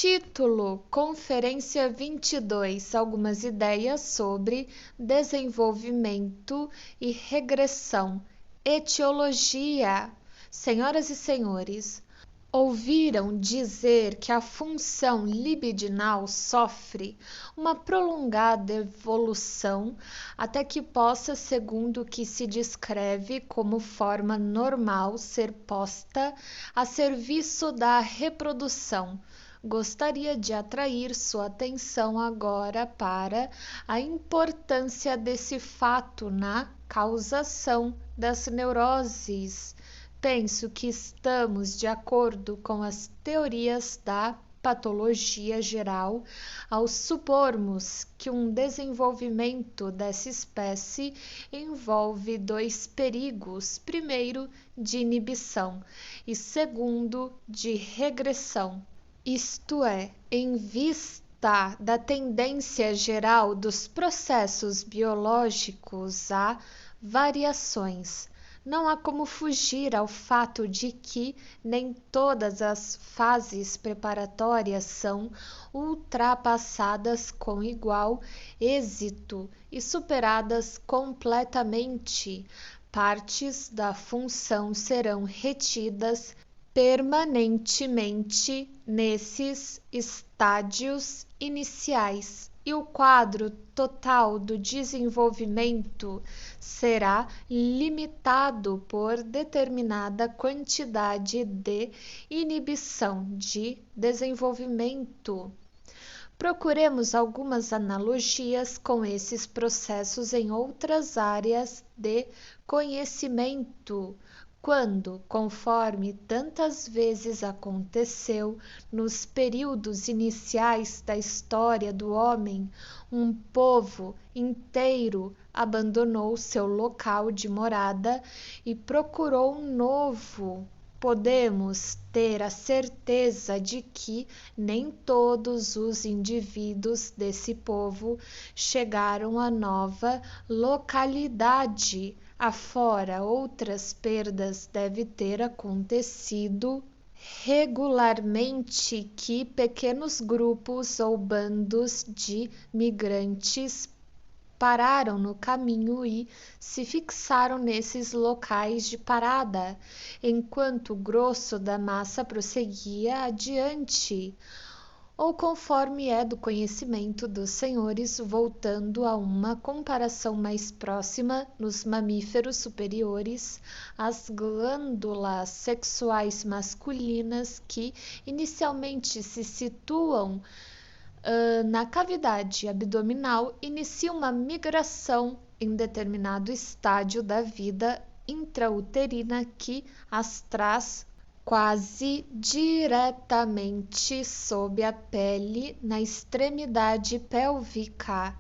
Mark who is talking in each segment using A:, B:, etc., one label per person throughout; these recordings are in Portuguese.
A: Título: Conferência 22. Algumas ideias sobre desenvolvimento e regressão. Etiologia. Senhoras e senhores, ouviram dizer que a função libidinal sofre uma prolongada evolução até que possa, segundo o que se descreve como forma normal, ser posta a serviço da reprodução. Gostaria de atrair sua atenção agora para a importância desse fato na causação das neuroses. Penso que estamos de acordo com as teorias da patologia geral ao supormos que um desenvolvimento dessa espécie envolve dois perigos: primeiro, de inibição, e segundo, de regressão. Isto é, em vista da tendência geral dos processos biológicos a variações, não há como fugir ao fato de que nem todas as fases preparatórias são ultrapassadas com igual êxito e superadas completamente. Partes da função serão retidas permanentemente nesses estádios iniciais, e o quadro total do desenvolvimento será limitado por determinada quantidade de inibição de desenvolvimento. Procuremos algumas analogias com esses processos em outras áreas de conhecimento, quando, conforme tantas vezes aconteceu nos períodos iniciais da história do homem, um povo inteiro abandonou seu local de morada e procurou um novo. Podemos ter a certeza de que nem todos os indivíduos desse povo chegaram à nova localidade. Afora outras perdas deve ter acontecido regularmente que pequenos grupos ou bandos de migrantes pararam no caminho e se fixaram nesses locais de parada, enquanto o grosso da massa prosseguia adiante, ou conforme é do conhecimento dos senhores, voltando a uma comparação mais próxima, nos mamíferos superiores, as glândulas sexuais masculinas que inicialmente se situam na cavidade abdominal iniciam uma migração em determinado estádio da vida intrauterina que as traz quase diretamente sob a pele na extremidade pélvica.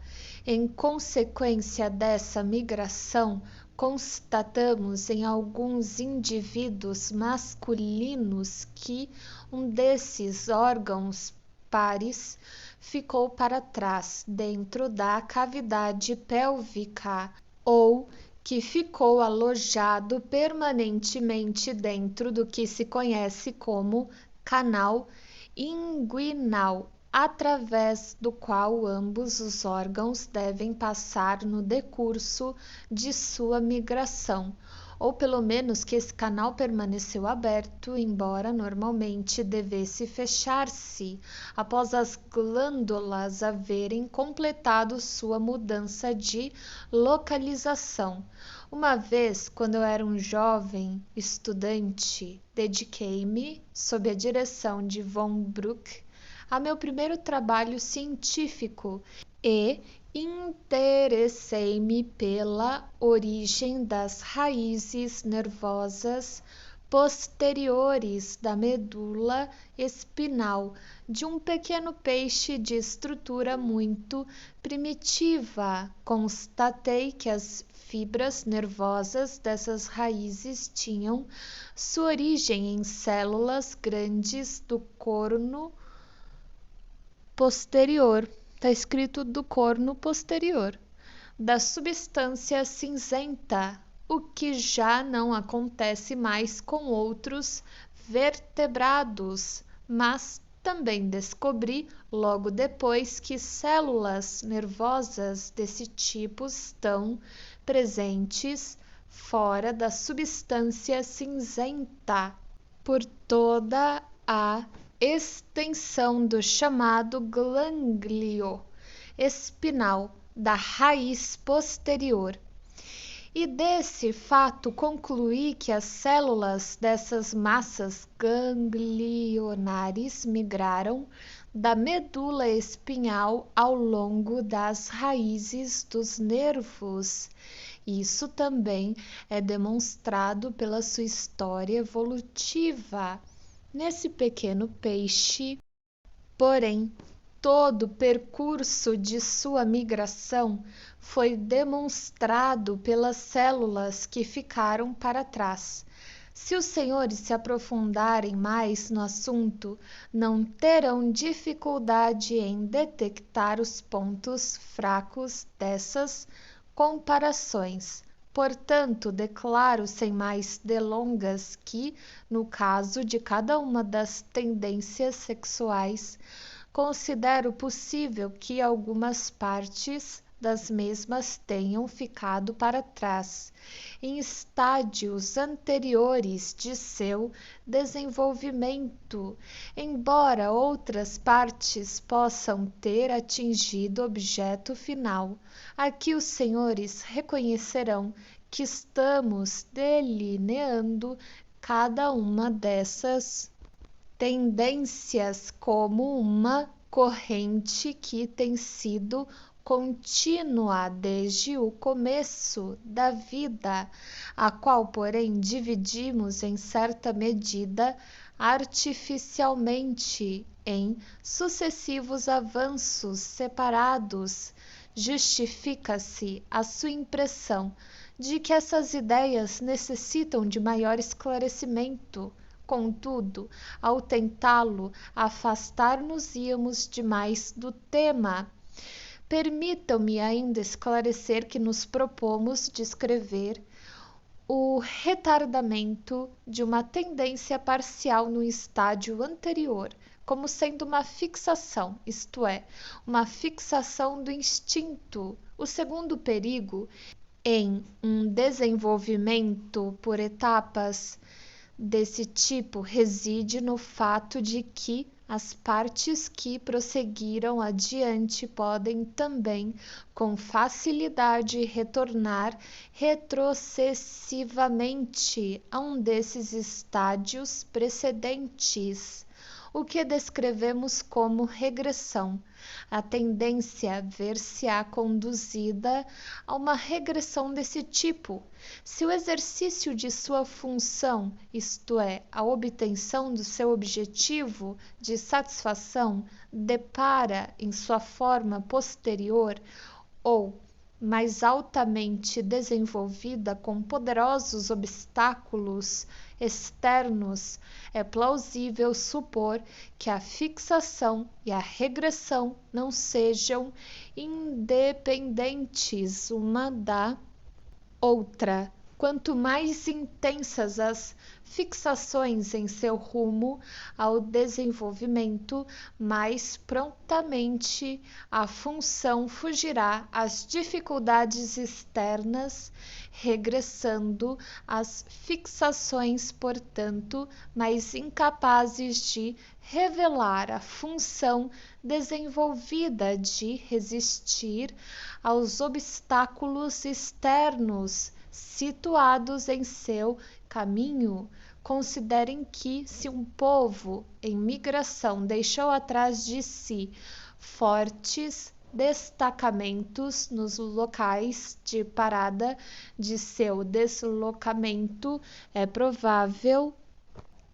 A: Em consequência dessa migração, constatamos em alguns indivíduos masculinos que um desses órgãos pares ficou para trás, dentro da cavidade pélvica, ou que ficou alojado permanentemente dentro do que se conhece como canal inguinal, através do qual ambos os órgãos devem passar no decurso de sua migração, ou pelo menos que esse canal permaneceu aberto, embora normalmente devesse fechar-se após as glândulas haverem completado sua mudança de localização. Uma vez, quando eu era um jovem estudante, dediquei-me, sob a direção de von Bruck, a meu primeiro trabalho científico e interessei-me pela origem das raízes nervosas posteriores da medula espinal de um pequeno peixe de estrutura muito primitiva. Constatei que as fibras nervosas dessas raízes tinham sua origem em células grandes do corno posterior. Está escrito do corno posterior, da substância cinzenta, o que já não acontece mais com outros vertebrados, mas também descobri, logo depois, que células nervosas desse tipo estão presentes fora da substância cinzenta por toda a extensão do chamado gânglio espinal da raiz posterior. E desse fato concluí que as células dessas massas ganglionares migraram da medula espinhal ao longo das raízes dos nervos. Isso também é demonstrado pela sua história evolutiva. Nesse pequeno peixe, porém, todo o percurso de sua migração foi demonstrado pelas células que ficaram para trás. Se os senhores se aprofundarem mais no assunto, não terão dificuldade em detectar os pontos fracos dessas comparações. Portanto, declaro sem mais delongas que, no caso de cada uma das tendências sexuais, considero possível que algumas partes das mesmas tenham ficado para trás, em estádios anteriores de seu desenvolvimento, embora outras partes possam ter atingido o objeto final. Aqui os senhores reconhecerão que estamos delineando cada uma dessas tendências como uma corrente que tem sido contínua desde o começo da vida, a qual, porém, dividimos em certa medida artificialmente em sucessivos avanços separados. Justifica-se a sua impressão de que essas ideias necessitam de maior esclarecimento. Contudo, ao tentá-lo, afastar-nos-íamos demais do tema. Permitam-me ainda esclarecer que nos propomos descrever o retardamento de uma tendência parcial no estágio anterior, como sendo uma fixação, isto é, uma fixação do instinto. O segundo perigo, em um desenvolvimento por etapas desse tipo, reside no fato de que as partes que prosseguiram adiante podem também com facilidade retornar retrocessivamente a um desses estádios precedentes, o que descrevemos como regressão. A tendência ver-se-á conduzida a uma regressão desse tipo, se o exercício de sua função, isto é, a obtenção do seu objetivo de satisfação, depara em sua forma posterior ou mais altamente desenvolvida com poderosos obstáculos externos, é plausível supor que a fixação e a regressão não sejam independentes uma da outra. Quanto mais intensas as fixações em seu rumo ao desenvolvimento, mais prontamente a função fugirá às dificuldades externas, regressando às fixações, portanto, mais incapazes de revelar a função desenvolvida de resistir aos obstáculos externos situados em seu caminho. Considerem que, se um povo em migração deixou atrás de si fortes destacamentos nos locais de parada de seu deslocamento, é provável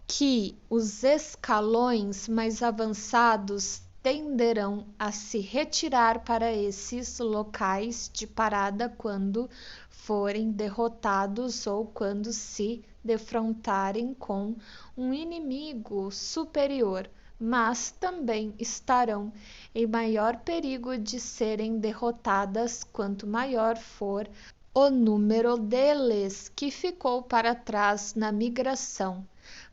A: que os escalões mais avançados tenderão a se retirar para esses locais de parada quando forem derrotados ou quando se defrontarem com um inimigo superior, mas também estarão em maior perigo de serem derrotadas quanto maior for o número deles que ficou para trás na migração.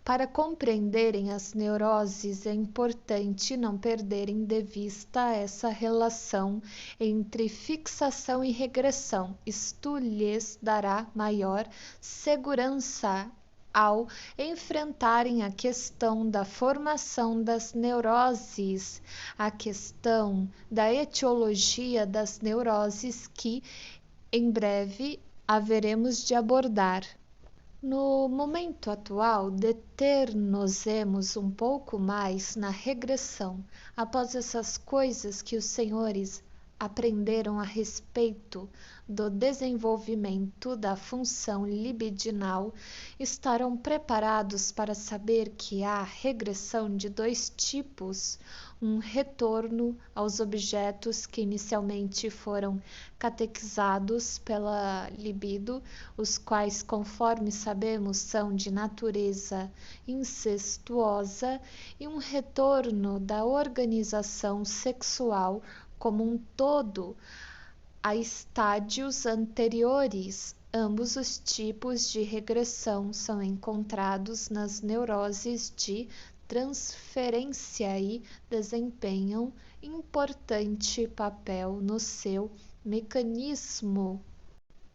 A: Para compreenderem as neuroses, é importante não perderem de vista essa relação entre fixação e regressão. Isto lhes dará maior segurança ao enfrentarem a questão da formação das neuroses, a questão da etiologia das neuroses que em breve haveremos de abordar. No momento atual, deter-nos-emos um pouco mais na regressão, após essas coisas que os senhores aprenderam a respeito do desenvolvimento da função libidinal, estarão preparados para saber que há regressão de dois tipos, um retorno aos objetos que inicialmente foram catequizados pela libido, os quais, conforme sabemos, são de natureza incestuosa, e um retorno da organização sexual como um todo a estádios anteriores. Ambos os tipos de regressão são encontrados nas neuroses de transferência e desempenham importante papel no seu mecanismo.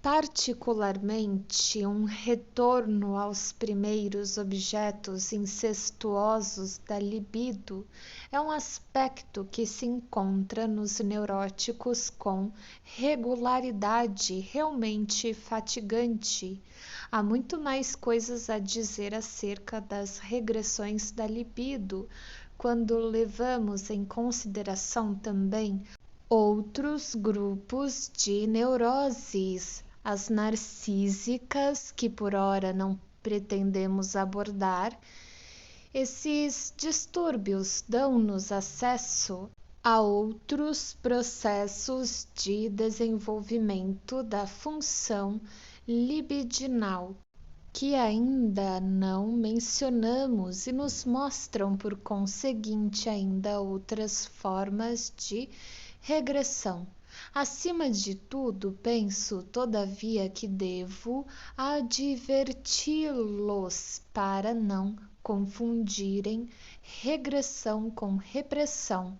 A: Particularmente, um retorno aos primeiros objetos incestuosos da libido é um aspecto que se encontra nos neuróticos com regularidade realmente fatigante. Há muito mais coisas a dizer acerca das regressões da libido, quando levamos em consideração também outros grupos de neuroses, as narcísicas, que por ora não pretendemos abordar. Esses distúrbios dão-nos acesso a outros processos de desenvolvimento da função libidinal que ainda não mencionamos e nos mostram, por conseguinte, ainda outras formas de regressão. Acima de tudo, penso, todavia, que devo adverti-los para não confundirem regressão com repressão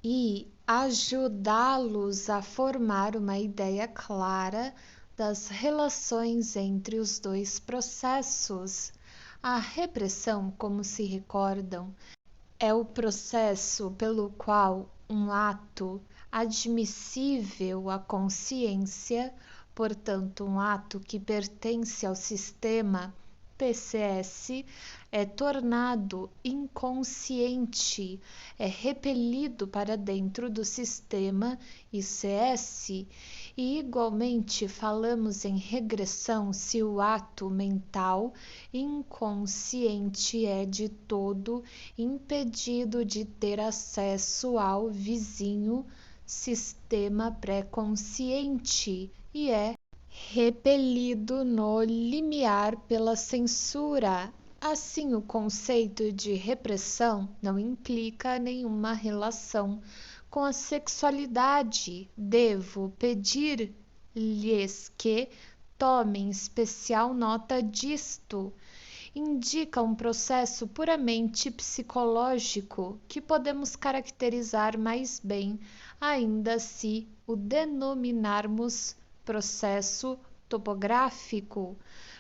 A: e ajudá-los a formar uma ideia clara das relações entre os dois processos. A repressão, como se recordam, é o processo pelo qual um ato admissível à consciência, portanto um ato que pertence ao sistema PCS, é tornado inconsciente, é repelido para dentro do sistema ICS, e igualmente falamos em regressão se o ato mental inconsciente é de todo impedido de ter acesso ao vizinho sistema pré-consciente e é repelido no limiar pela censura. Assim, o conceito de repressão não implica nenhuma relação com a sexualidade. Devo pedir-lhes que tomem especial nota disto. Indica um processo puramente psicológico que podemos caracterizar mais bem ainda se o denominarmos processo topográfico.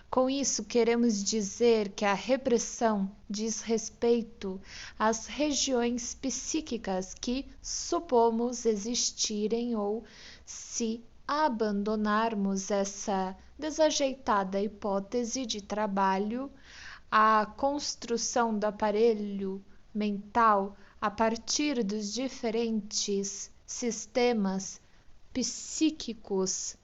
A: Com isso, queremos dizer que a repressão diz respeito às regiões psíquicas que supomos existirem, ou, se abandonarmos essa desajeitada hipótese de trabalho, a construção do aparelho mental a partir dos diferentes sistemas psíquicos.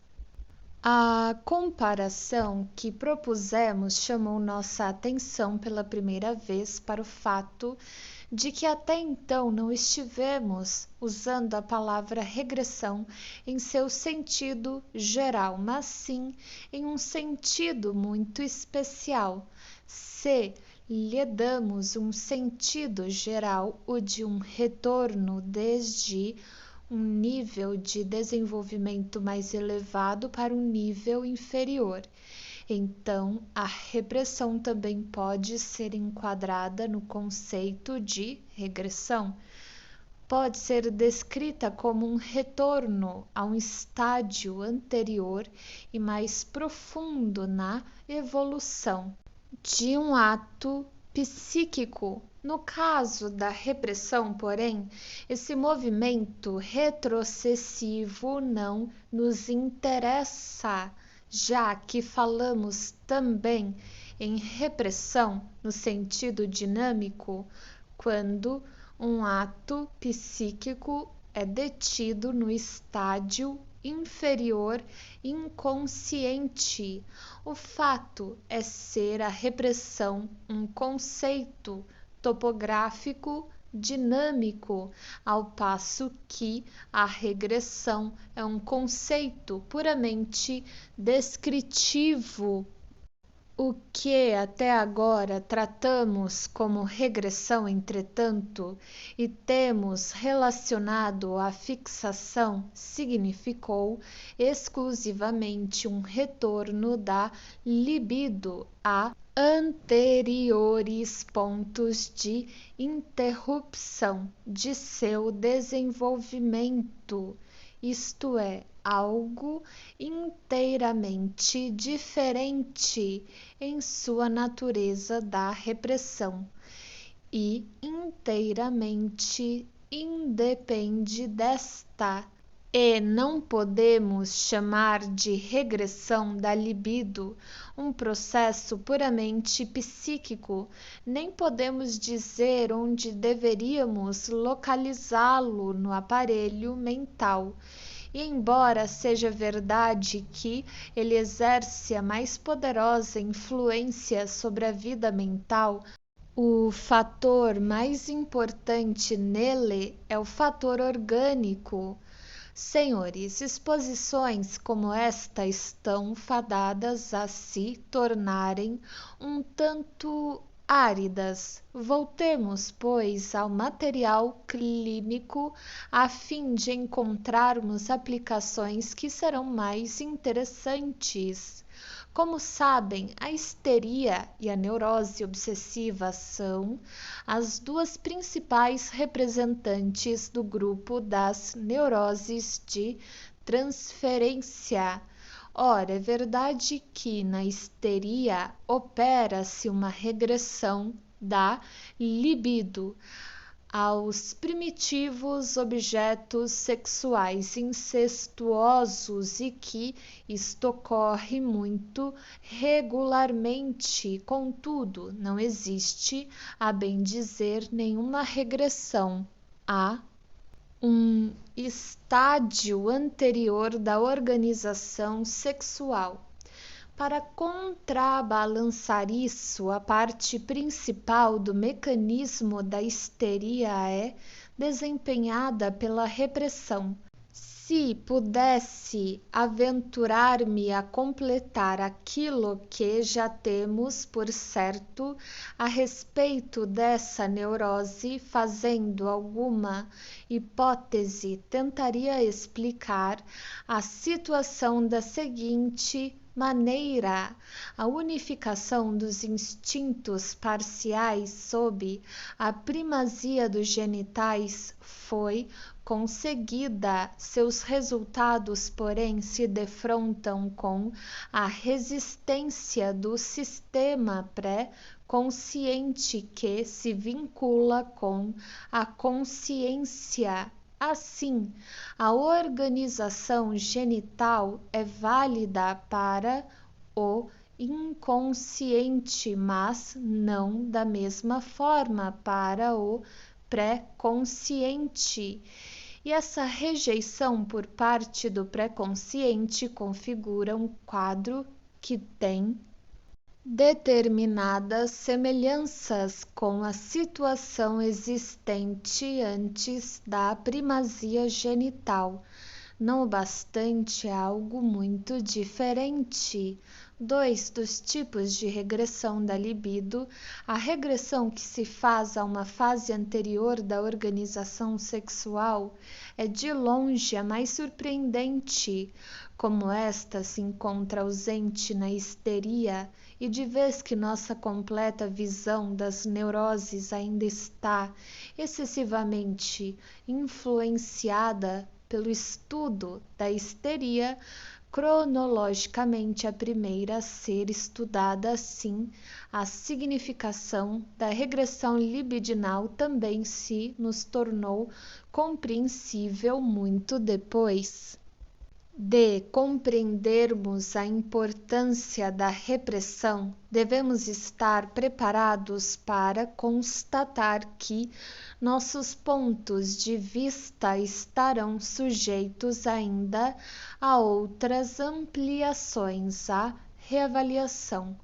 A: A comparação que propusemos chamou nossa atenção pela primeira vez para o fato de que até então não estivemos usando a palavra regressão em seu sentido geral, mas sim em um sentido muito especial. Se lhe damos um sentido geral, o de um retorno desde um nível de desenvolvimento mais elevado para um nível inferior. Então, a repressão também pode ser enquadrada no conceito de regressão. Pode ser descrita como um retorno a um estágio anterior e mais profundo na evolução de um ato psíquico. No caso da repressão, porém, esse movimento retrocessivo não nos interessa, já que falamos também em repressão no sentido dinâmico, quando um ato psíquico é detido no estágio inferior inconsciente. O fato é ser a repressão um conceito topográfico dinâmico, ao passo que a regressão é um conceito puramente descritivo. O que até agora tratamos como regressão, entretanto, e temos relacionado à fixação, significou exclusivamente um retorno da libido a anteriores pontos de interrupção de seu desenvolvimento, isto é, algo inteiramente diferente em sua natureza da repressão e inteiramente independe desta. E não podemos chamar de regressão da libido um processo puramente psíquico, nem podemos dizer onde deveríamos localizá-lo no aparelho mental. E embora seja verdade que ele exerce a mais poderosa influência sobre a vida mental, o fator mais importante nele é o fator orgânico. Senhores, exposições como esta estão fadadas a se tornarem um tanto áridas. Voltemos, pois, ao material clínico a fim de encontrarmos aplicações que serão mais interessantes. Como sabem, a histeria e a neurose obsessiva são as duas principais representantes do grupo das neuroses de transferência. Ora, é verdade que na histeria opera-se uma regressão da libido aos primitivos objetos sexuais incestuosos e que isto ocorre muito regularmente. Contudo, não existe, a bem dizer, nenhuma regressão a um estágio anterior da organização sexual. Para contrabalançar isso, a parte principal do mecanismo da histeria é desempenhada pela repressão. Se pudesse aventurar-me a completar aquilo que já temos por certo a respeito dessa neurose, fazendo alguma hipótese, tentaria explicar a situação da seguinte maneira: a unificação dos instintos parciais sob a primazia dos genitais foi conseguida, seus resultados, porém, se defrontam com a resistência do sistema pré-consciente que se vincula com a consciência. Assim, a organização genital é válida para o inconsciente, mas não da mesma forma para o pré-consciente. E essa rejeição por parte do pré-consciente configura um quadro que tem determinadas semelhanças com a situação existente antes da primazia genital. Não obstante, é algo muito diferente. Dois dos tipos de regressão da libido, a regressão que se faz a uma fase anterior da organização sexual, é de longe a mais surpreendente, como esta se encontra ausente na histeria e de vez que nossa completa visão das neuroses ainda está excessivamente influenciada pelo estudo da histeria, cronologicamente a primeira a ser estudada, assim, a significação da regressão libidinal também se nos tornou compreensível muito depois de compreendermos a importância da repressão. Devemos estar preparados para constatar que nossos pontos de vista estarão sujeitos ainda a outras ampliações, à reavaliação.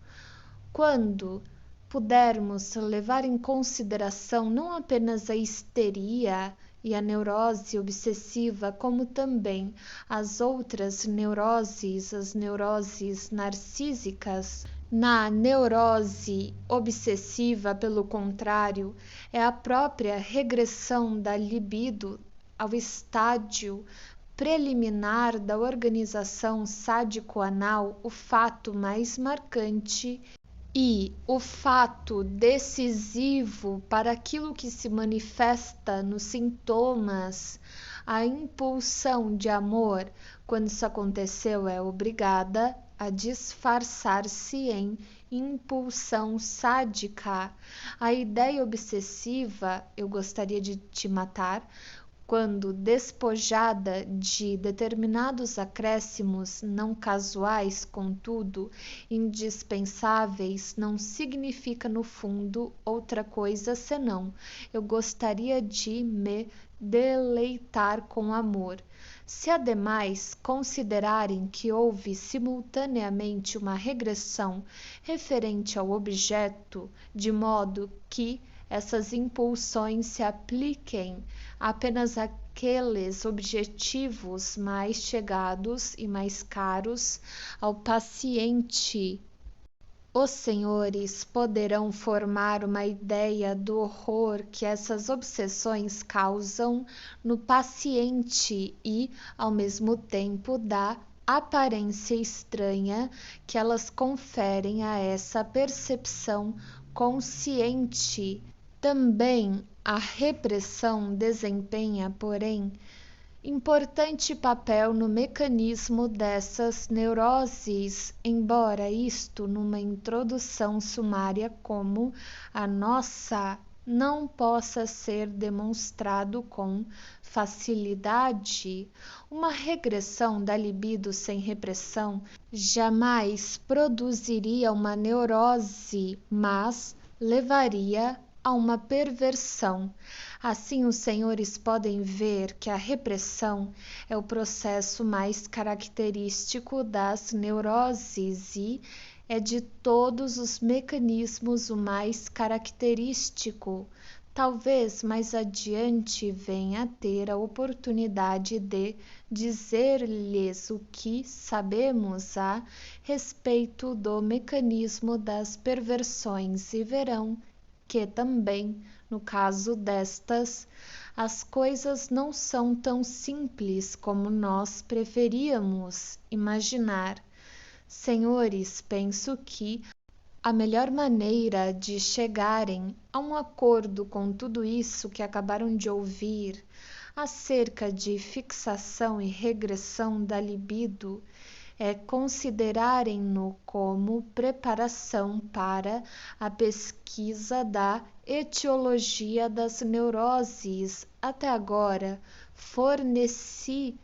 A: Quando pudermos levar em consideração não apenas a histeria e a neurose obsessiva, como também as outras neuroses, as neuroses narcísicas. Na neurose obsessiva, pelo contrário, é a própria regressão da libido ao estádio preliminar da organização sádico-anal o fato mais marcante e o fato decisivo para aquilo que se manifesta nos sintomas. A impulsão de amor, quando isso aconteceu, é obrigada a disfarçar-se em impulsão sádica. A ideia obsessiva, eu gostaria de te matar, quando despojada de determinados acréscimos não casuais, contudo, indispensáveis, não significa no fundo outra coisa senão eu gostaria de me deleitar com amor. Se ademais considerarem que houve simultaneamente uma regressão referente ao objeto, de modo que essas impulsões se apliquem apenas àqueles objetivos mais chegados e mais caros ao paciente, os senhores poderão formar uma ideia do horror que essas obsessões causam no paciente e, ao mesmo tempo, da aparência estranha que elas conferem a essa percepção consciente. Também a repressão desempenha, porém, importante papel no mecanismo dessas neuroses, embora isto, numa introdução sumária como a nossa, não possa ser demonstrado com facilidade. Uma regressão da libido sem repressão jamais produziria uma neurose, mas levaria a uma perversão. Assim, os senhores podem ver que a repressão é o processo mais característico das neuroses e é de todos os mecanismos o mais característico. Talvez mais adiante venha a ter a oportunidade de dizer-lhes o que sabemos a respeito do mecanismo das perversões e verão que também, no caso destas, as coisas não são tão simples como nós preferíamos imaginar. Senhores, penso que a melhor maneira de chegarem a um acordo com tudo isso que acabaram de ouvir acerca de fixação e regressão da libido é considerarem-no como preparação para a pesquisa da etiologia das neuroses. Até agora, forneci-lhes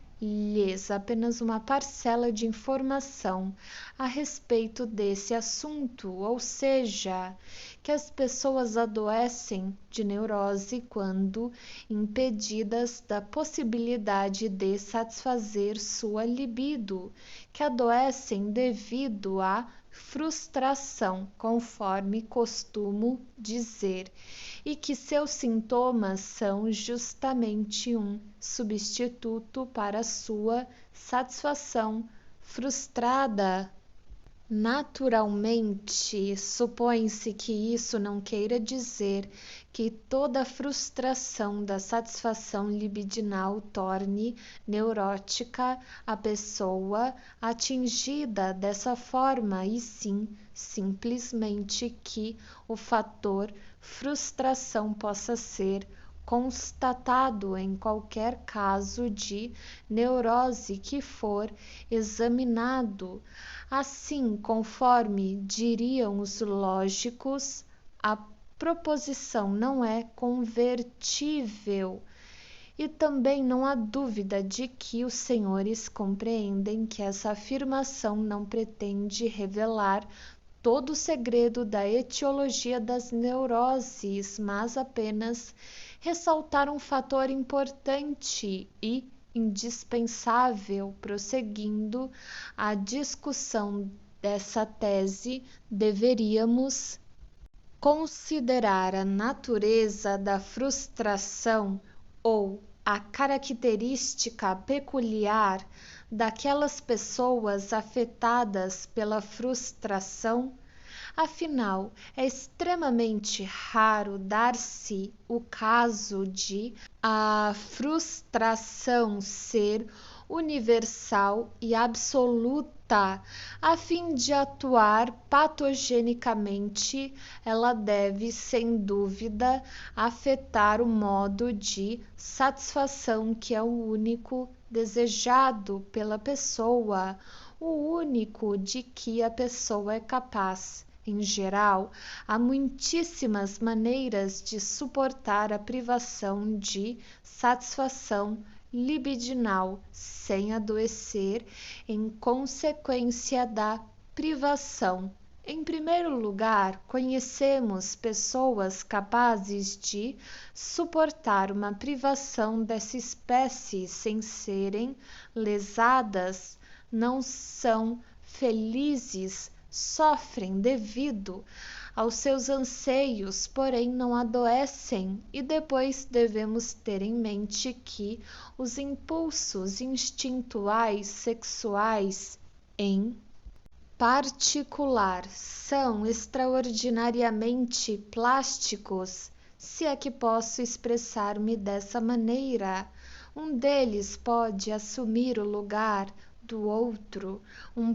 A: apenas uma parcela de informação a respeito desse assunto, ou seja, que as pessoas adoecem de neurose quando impedidas da possibilidade de satisfazer sua libido, que adoecem devido à frustração, conforme costumo dizer, e que seus sintomas são justamente um substituto para sua satisfação frustrada. Naturalmente, supõe-se que isso não queira dizer que toda frustração da satisfação libidinal torne neurótica a pessoa atingida dessa forma, e sim, simplesmente que o fator frustração possa ser constatado em qualquer caso de neurose que for examinado. Assim, conforme diriam os lógicos, a proposição não é convertível. E também não há dúvida de que os senhores compreendem que essa afirmação não pretende revelar todo o segredo da etiologia das neuroses, mas apenas ressaltar um fator importante e indispensável. Prosseguindo a discussão dessa tese, deveríamos considerar a natureza da frustração ou a característica peculiar daquelas pessoas afetadas pela frustração. Afinal, é extremamente raro dar-se o caso de a frustração ser universal e absoluta. A fim de atuar patogenicamente, ela deve, sem dúvida, afetar o modo de satisfação que é o único desejado pela pessoa, o único de que a pessoa é capaz. Em geral, há muitíssimas maneiras de suportar a privação de satisfação libidinal sem adoecer em consequência da privação. Em primeiro lugar, conhecemos pessoas capazes de suportar uma privação dessa espécie sem serem lesadas. Não são felizes, sofrem devido aos seus anseios, porém não adoecem. E depois devemos ter em mente que os impulsos instintuais sexuais, em particular, são extraordinariamente plásticos, se é que posso expressar-me dessa maneira. Um deles pode assumir o lugar do outro,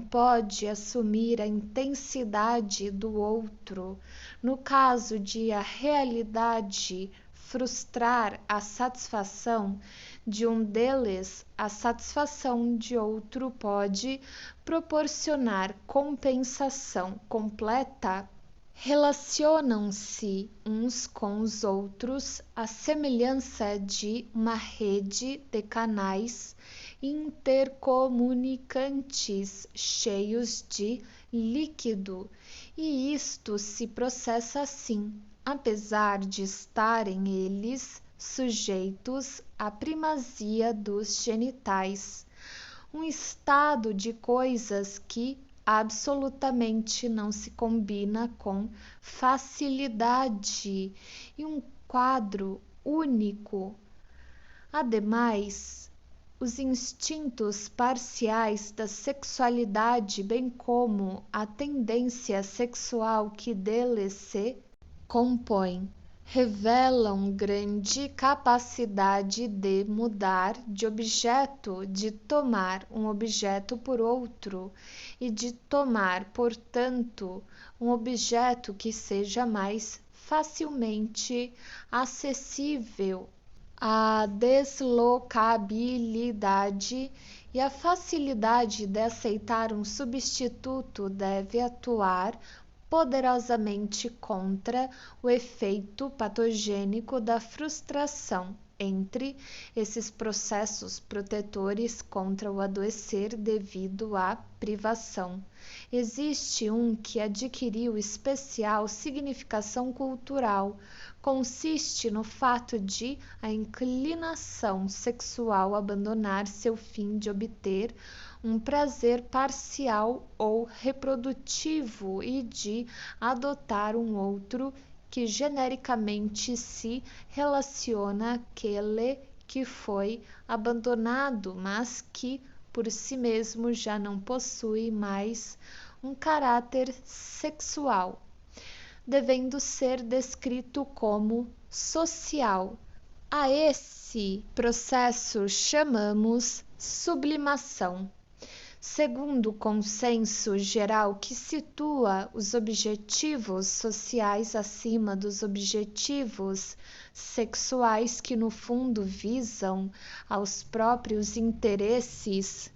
A: pode assumir a intensidade do outro. No caso de a realidade frustrar a satisfação de um deles, a satisfação de outro pode proporcionar compensação completa. Relacionam-se uns com os outros à semelhança de uma rede de canais intercomunicantes cheios de líquido, e isto se processa assim, apesar de estarem eles sujeitos à primazia dos genitais, um estado de coisas que absolutamente não se combina com facilidade, e um quadro único. Ademais, os instintos parciais da sexualidade, bem como a tendência sexual que dele se compõe, revelam grande capacidade de mudar de objeto, de tomar um objeto por outro e de tomar, portanto, um objeto que seja mais facilmente acessível. A deslocabilidade e a facilidade de aceitar um substituto deve atuar poderosamente contra o efeito patogênico da frustração. Entre esses processos protetores contra o adoecer devido à privação, existe um que adquiriu especial significação cultural. Consiste no fato de a inclinação sexual abandonar seu fim de obter um prazer parcial ou reprodutivo e de adotar um outro que genericamente se relaciona àquele que foi abandonado, mas que por si mesmo já não possui mais um caráter sexual, devendo ser descrito como social. A esse processo chamamos sublimação. Segundo o consenso geral que situa os objetivos sociais acima dos objetivos sexuais que no fundo visam aos próprios interesses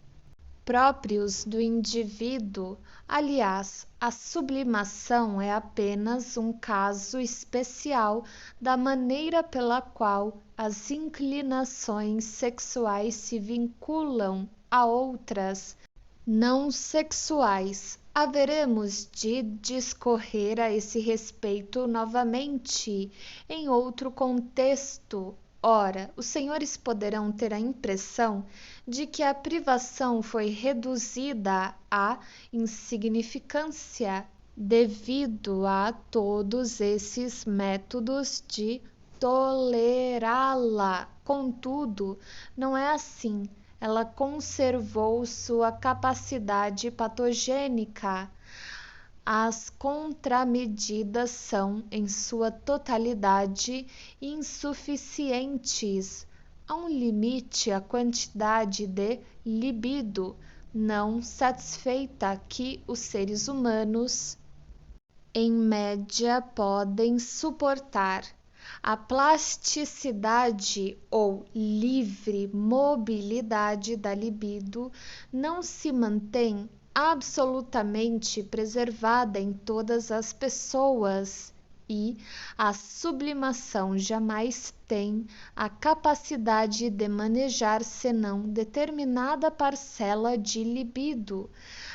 A: próprios do indivíduo. Aliás, a sublimação é apenas um caso especial da maneira pela qual as inclinações sexuais se vinculam a outras não sexuais. Haveremos de discorrer a esse respeito novamente em outro contexto. Ora, os senhores poderão ter a impressão de que a privação foi reduzida à insignificância devido a todos esses métodos de tolerá-la. Contudo, não é assim. Ela conservou sua capacidade patogênica. As contramedidas são, em sua totalidade, insuficientes. Há um limite à quantidade de libido não satisfeita que os seres humanos, em média, podem suportar. A plasticidade ou livre mobilidade da libido não se mantém absolutamente preservada em todas as pessoas e a sublimação jamais tem a capacidade de manejar senão determinada parcela de libido.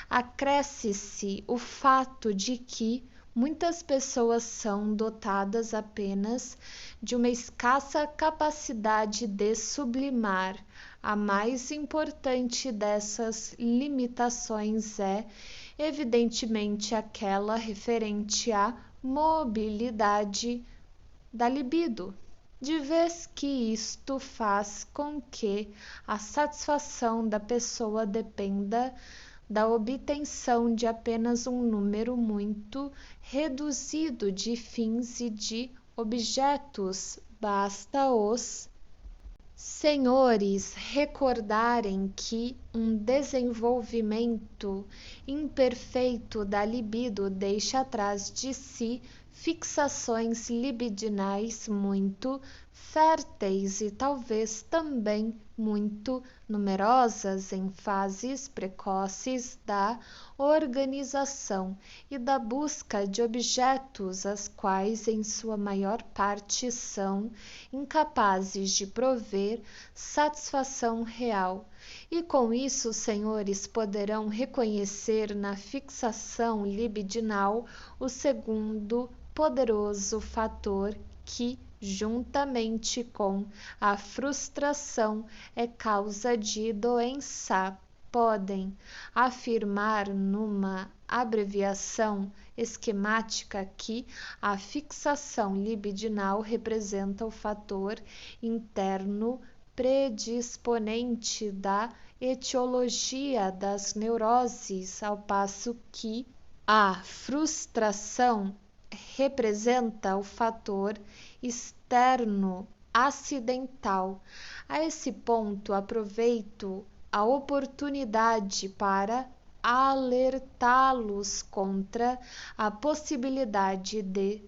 A: Acresce-se o fato de que muitas pessoas são dotadas apenas de uma escassa capacidade de sublimar. A mais importante dessas limitações é, evidentemente, aquela referente à mobilidade da libido, de vez que isto faz com que a satisfação da pessoa dependa da obtenção de apenas um número muito reduzido de fins e de objetos. Basta os senhores recordarem que um desenvolvimento imperfeito da libido deixa atrás de si fixações libidinais muito férteis e talvez também muito numerosas em fases precoces da organização e da busca de objetos, as quais em sua maior parte são incapazes de prover satisfação real. E com isso os senhores poderão reconhecer na fixação libidinal o segundo poderoso fator que, juntamente com a frustração, é causa de doença. Podem afirmar numa abreviação esquemática que a fixação libidinal representa o fator interno predisponente da etiologia das neuroses, ao passo que a frustração representa o fator externo acidental. A esse ponto, aproveito a oportunidade para alertá-los contra a possibilidade de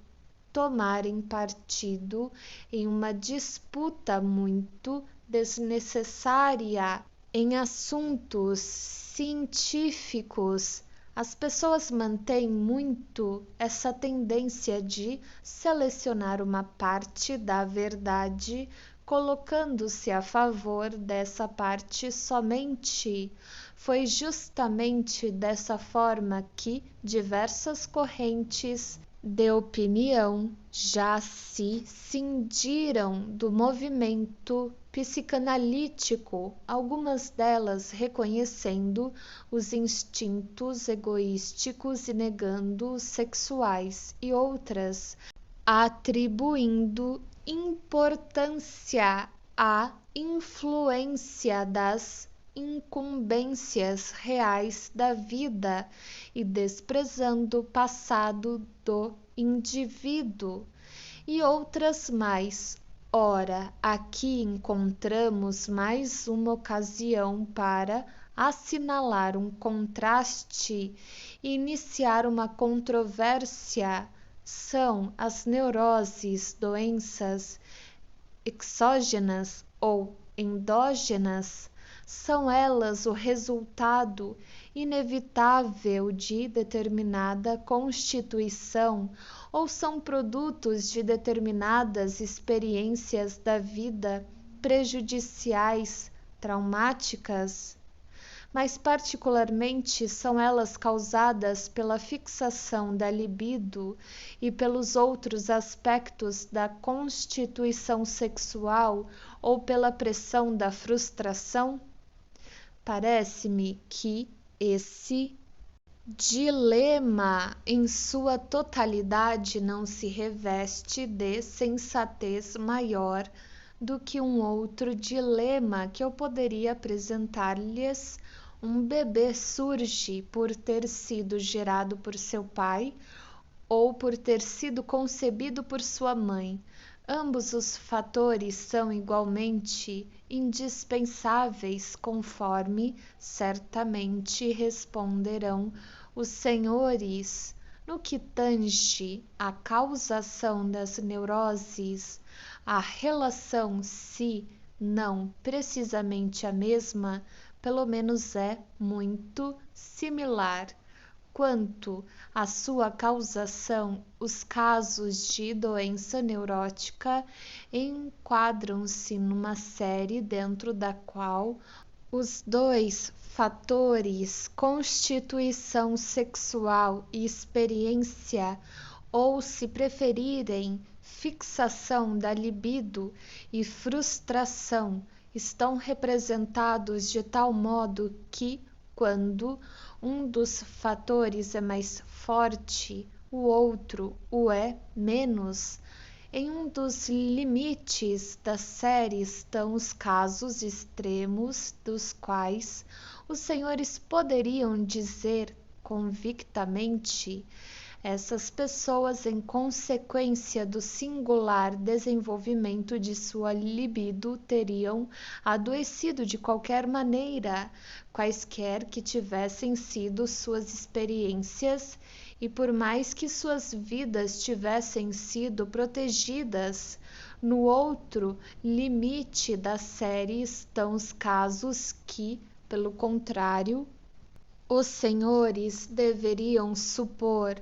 A: tomarem partido em uma disputa muito desnecessária em assuntos científicos. As pessoas mantêm muito essa tendência de selecionar uma parte da verdade, colocando-se a favor dessa parte somente. Foi justamente dessa forma que diversas correntes de opinião já se cindiram do movimento psicanalítico, algumas delas reconhecendo os instintos egoísticos e negando os sexuais, e outras atribuindo importância à influência das incumbências reais da vida e desprezando o passado do indivíduo, e outras mais. Ora, aqui encontramos mais uma ocasião para assinalar um contraste e iniciar uma controvérsia. São as neuroses doenças exógenas ou endógenas? São elas o resultado inevitável de determinada constituição ou são produtos de determinadas experiências da vida prejudiciais, traumáticas? Mas particularmente são elas causadas pela fixação da libido e pelos outros aspectos da constituição sexual ou pela pressão da frustração? Parece-me que esse dilema em sua totalidade não se reveste de sensatez maior do que um outro dilema que eu poderia apresentar-lhes. Um bebê surge por ter sido gerado por seu pai ou por ter sido concebido por sua mãe. Ambos os fatores são igualmente indispensáveis, conforme certamente responderão os senhores. No que tange à causação das neuroses, a relação, se não precisamente a mesma, pelo menos é muito similar. Quanto à sua causação, os casos de doença neurótica enquadram-se numa série dentro da qual os dois fatores, constituição sexual e experiência, ou se preferirem, fixação da libido e frustração, estão representados de tal modo que, quando um dos fatores é mais forte, o outro o é menos. Em um dos limites da série estão os casos extremos dos quais os senhores poderiam dizer convictamente: essas pessoas, em consequência do singular desenvolvimento de sua libido, teriam adoecido de qualquer maneira, quaisquer que tivessem sido suas experiências, e por mais que suas vidas tivessem sido protegidas. No outro limite da série estão os casos que, pelo contrário, os senhores deveriam supor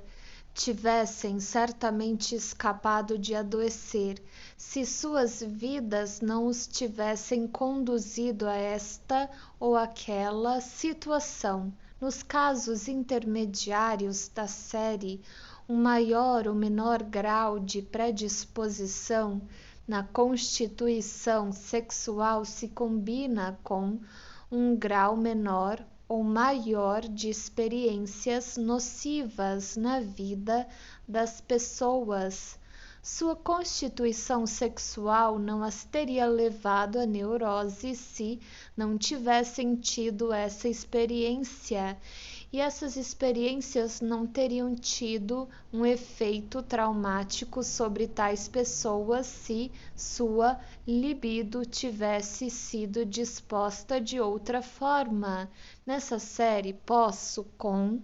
A: tivessem certamente escapado de adoecer, se suas vidas não os tivessem conduzido a esta ou aquela situação. Nos casos intermediários da série, um maior ou menor grau de predisposição na constituição sexual se combina com um grau menor ou maior de experiências nocivas na vida das pessoas. Sua constituição sexual não as teria levado à neurose se não tivessem tido essa experiência, e essas experiências não teriam tido um efeito traumático sobre tais pessoas se sua libido tivesse sido disposta de outra forma. Nessa série posso, com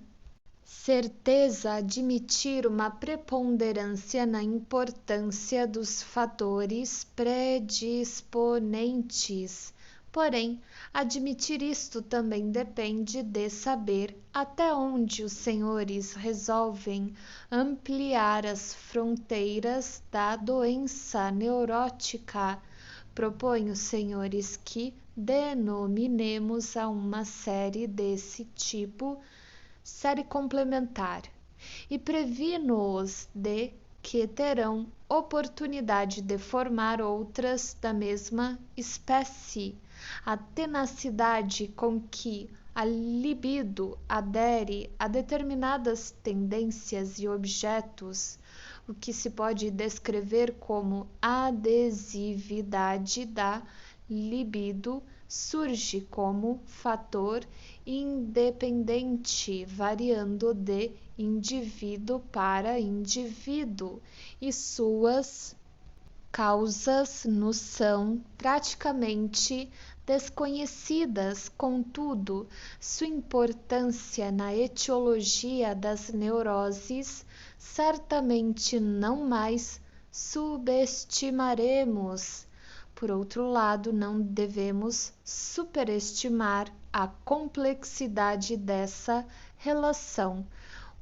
A: certeza, admitir uma preponderância na importância dos fatores predisponentes. Porém, admitir isto também depende de saber até onde os senhores resolvem ampliar as fronteiras da doença neurótica. Proponho, senhores, que denominemos a uma série desse tipo série complementar, e previno-os de que terão oportunidade de formar outras da mesma espécie. A tenacidade com que a libido adere a determinadas tendências e objetos, o que se pode descrever como adesividade da libido surge como fator independente, variando de indivíduo para indivíduo, e suas causas nos são praticamente desconhecidas. Contudo, sua importância na etiologia das neuroses certamente não mais subestimaremos. Por outro lado, não devemos superestimar a complexidade dessa relação.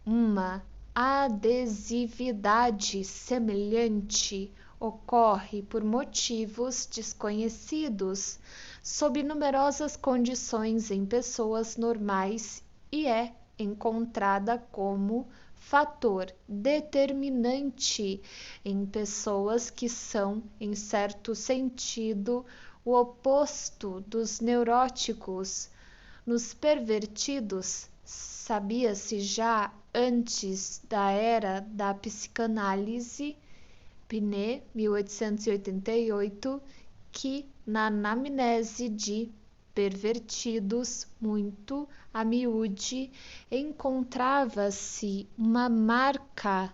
A: Uma adesividade semelhante ocorre por motivos desconhecidos, sob numerosas condições em pessoas normais e é encontrada como fator determinante em pessoas que são, em certo sentido, o oposto dos neuróticos. Nos pervertidos, sabia-se já antes da era da psicanálise, Binet, 1888, que na anamnese de pervertidos, muito a miúde, encontrava-se uma marca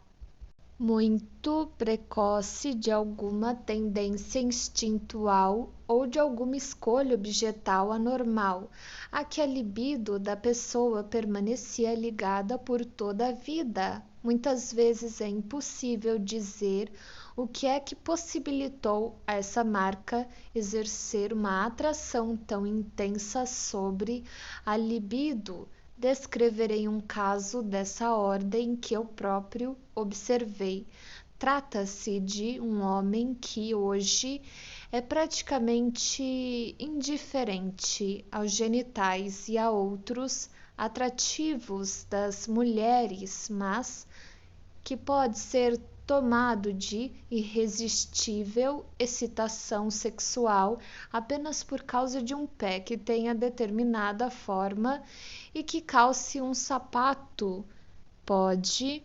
A: muito precoce de alguma tendência instintual ou de alguma escolha objetal anormal, a que a libido da pessoa permanecia ligada por toda a vida. Muitas vezes é impossível dizer o que é que possibilitou a essa marca exercer uma atração tão intensa sobre a libido. Descreverei um caso dessa ordem que eu próprio observei. Trata-se de um homem que hoje é praticamente indiferente aos genitais e a outros atrativos das mulheres, mas que pode ser tomado de irresistível excitação sexual apenas por causa de um pé que tenha determinada forma e que calce um sapato. Pode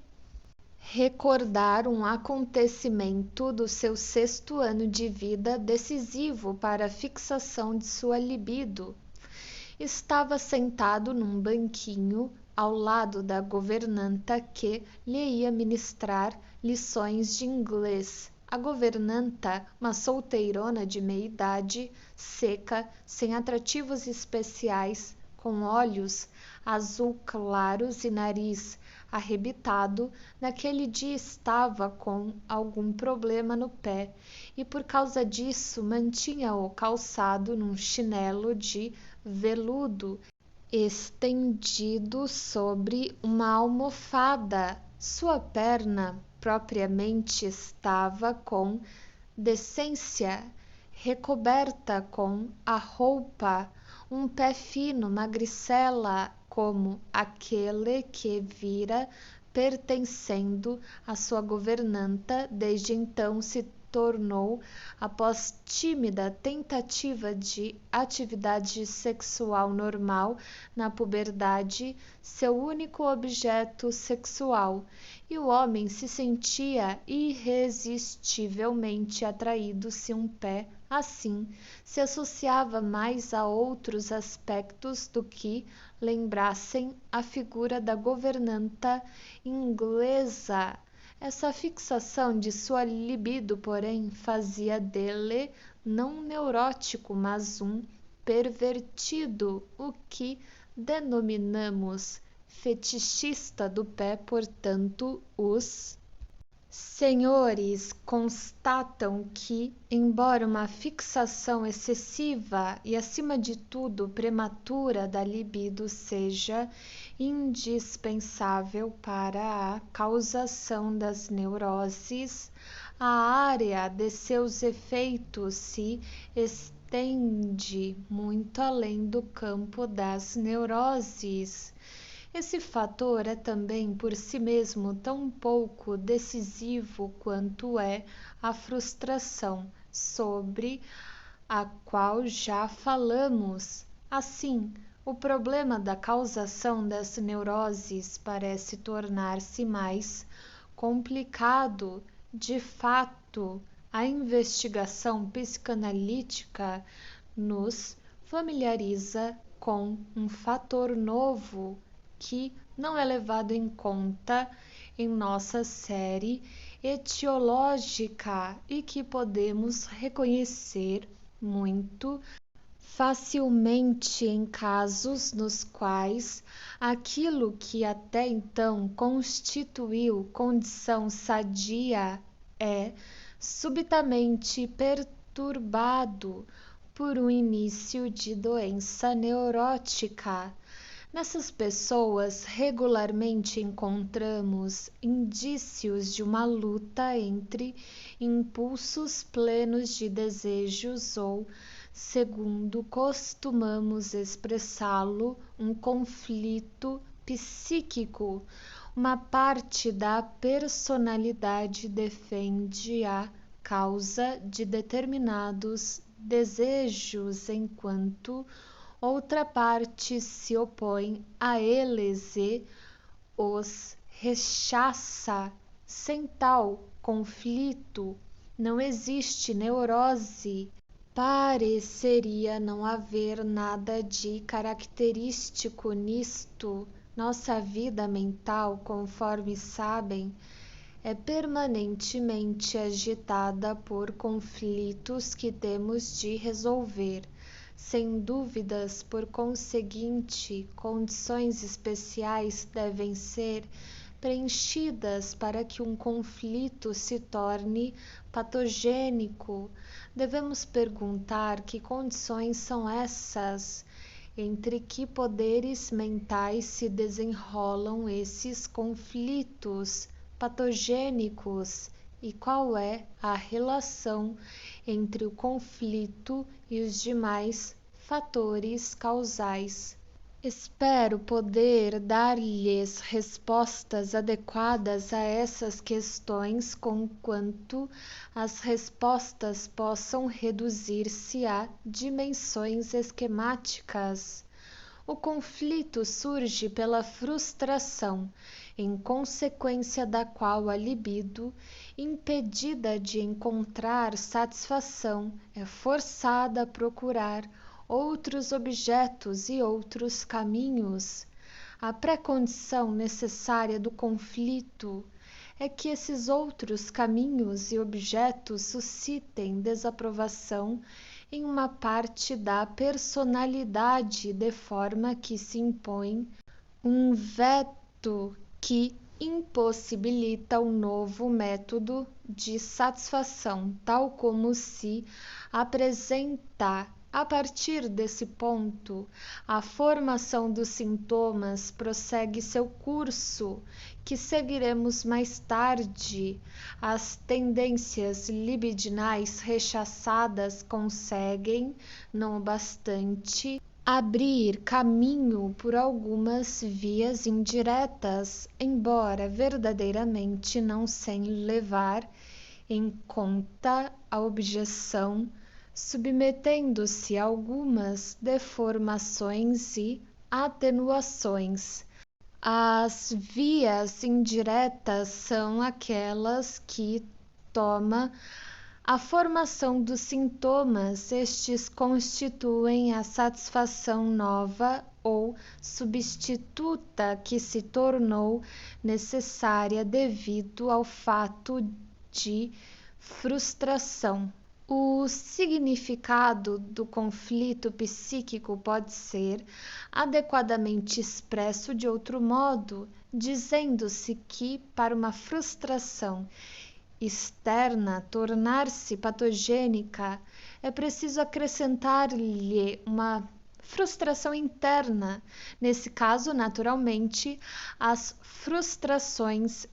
A: recordar um acontecimento do seu 6º ano de vida decisivo para a fixação de sua libido. Estava sentado num banquinho ao lado da governanta que lhe ia ministrar lições de inglês. A governanta, uma solteirona de meia-idade, seca, sem atrativos especiais, com olhos azul claros e nariz arrebitado, naquele dia estava com algum problema no pé e por causa disso mantinha-o calçado num chinelo de veludo estendido sobre uma almofada. Sua perna propriamente estava com decência recoberta com a roupa, um pé fino, magricela, como aquele que vira pertencendo à sua governanta. Desde então se tornou, após tímida tentativa de atividade sexual normal na puberdade, seu único objeto sexual, e o homem se sentia irresistivelmente atraído se um pé assim se associava mais a outros aspectos do que lembrassem a figura da governanta inglesa. Essa fixação de sua libido, porém, fazia dele não um neurótico, mas um pervertido, o que denominamos fetichista do pé. Portanto, os senhores constatam que, embora uma fixação excessiva e, acima de tudo, prematura da libido seja indispensável para a causação das neuroses, a área de seus efeitos se estende muito além do campo das neuroses. Esse fator é também por si mesmo tão pouco decisivo quanto é a frustração, sobre a qual já falamos. Assim, o problema da causação das neuroses parece tornar-se mais complicado. De fato, a investigação psicanalítica nos familiariza com um fator novo que não é levado em conta em nossa série etiológica e que podemos reconhecer muito facilmente em casos nos quais aquilo que até então constituiu condição sadia é subitamente perturbado por um início de doença neurótica. Nessas pessoas, regularmente encontramos indícios de uma luta entre impulsos plenos de desejos ou, segundo costumamos expressá-lo, um conflito psíquico. Uma parte da personalidade defende a causa de determinados desejos, enquanto outra parte se opõe a eles e os rechaça. Sem tal conflito, não existe neurose. Pareceria não haver nada de característico nisto. Nossa vida mental, conforme sabem, é permanentemente agitada por conflitos que temos de resolver. Sem dúvidas, por conseguinte, condições especiais devem ser preenchidas para que um conflito se torne patogênico. Devemos perguntar que condições são essas, entre que poderes mentais se desenrolam esses conflitos patogênicos e qual é a relação entre o conflito e os demais fatores causais. Espero poder dar-lhes respostas adequadas a essas questões, conquanto as respostas possam reduzir-se a dimensões esquemáticas. O conflito surge pela frustração, em consequência da qual a libido, impedida de encontrar satisfação, é forçada a procurar outros objetos e outros caminhos. A pré-condição necessária do conflito é que esses outros caminhos e objetos suscitem desaprovação em uma parte da personalidade, de forma que se impõe um veto que impossibilita um novo método de satisfação, tal como se apresenta. A partir desse ponto, a formação dos sintomas prossegue seu curso, que seguiremos mais tarde. As tendências libidinais rechaçadas conseguem, não obstante, abrir caminho por algumas vias indiretas, embora verdadeiramente não sem levar em conta a objeção, submetendo-se a algumas deformações e atenuações. As vias indiretas são aquelas que toma a formação dos sintomas. Estes constituem a satisfação nova ou substituta que se tornou necessária devido ao fato de frustração. O significado do conflito psíquico pode ser adequadamente expresso de outro modo, dizendo-se que, para uma frustração externa tornar-se patogênica, é preciso acrescentar-lhe uma frustração interna. Nesse caso, naturalmente, as frustrações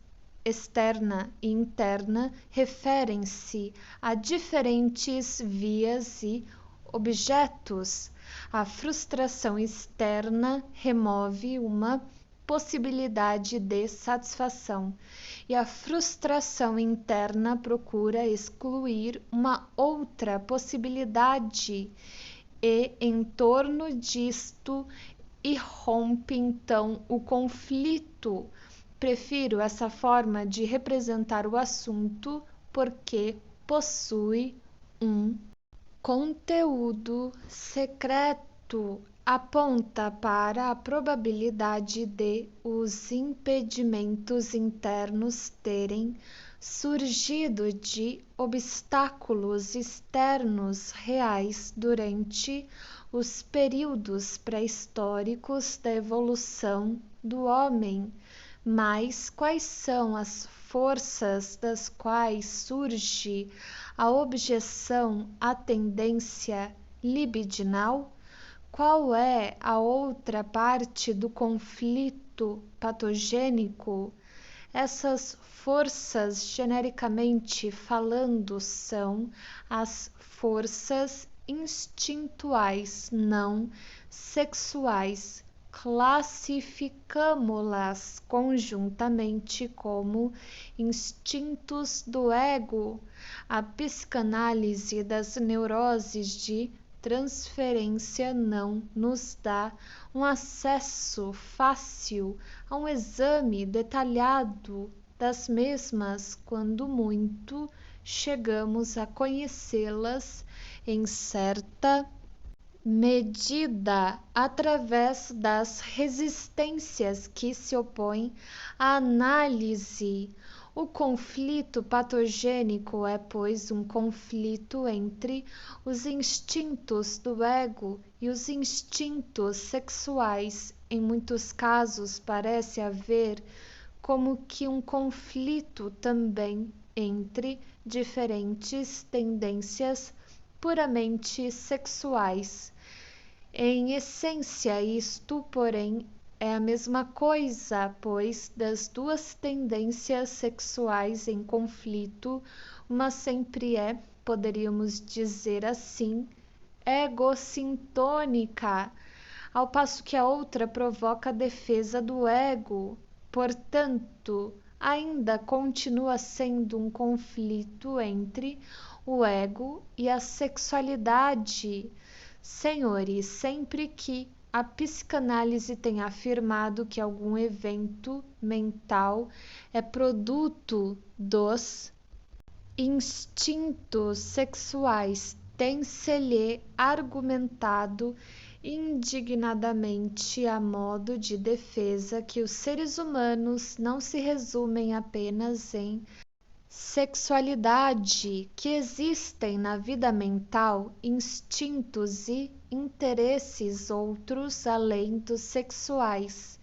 A: externa e interna referem-se a diferentes vias e objetos. A frustração externa remove uma possibilidade de satisfação e a frustração interna procura excluir uma outra possibilidade e, em torno disto, irrompe então o conflito. Prefiro essa forma de representar o assunto porque possui um Conteúdo secreto aponta para a probabilidade de os impedimentos internos terem surgido de obstáculos externos reais durante os períodos pré-históricos da evolução do homem. Mas quais são as forças das quais surge a objeção à tendência libidinal? Qual é a outra parte do conflito patogênico? Essas forças, genericamente falando, são as forças instintuais não sexuais. Classificamo-las conjuntamente como instintos do ego. A psicanálise das neuroses de transferência não nos dá um acesso fácil a um exame detalhado das mesmas, quando muito chegamos a conhecê-las em certa medida através das resistências que se opõem à análise. O conflito patogênico é, pois, um conflito entre os instintos do ego e os instintos sexuais. Em muitos casos, parece haver como que um conflito também entre diferentes tendências puramente sexuais. Em essência, isto, porém, é a mesma coisa, pois das duas tendências sexuais em conflito, uma sempre é, poderíamos dizer assim, egocintônica, ao passo que a outra provoca a defesa do ego. Portanto, ainda continua sendo um conflito entre o ego e a sexualidade. Senhores, sempre que a psicanálise tem afirmado que algum evento mental é produto dos instintos sexuais, tem-se-lhe argumentado indignadamente a modo de defesa que os seres humanos não se resumem apenas em sexualidade, que existem na vida mental instintos e interesses outros além dos sexuais,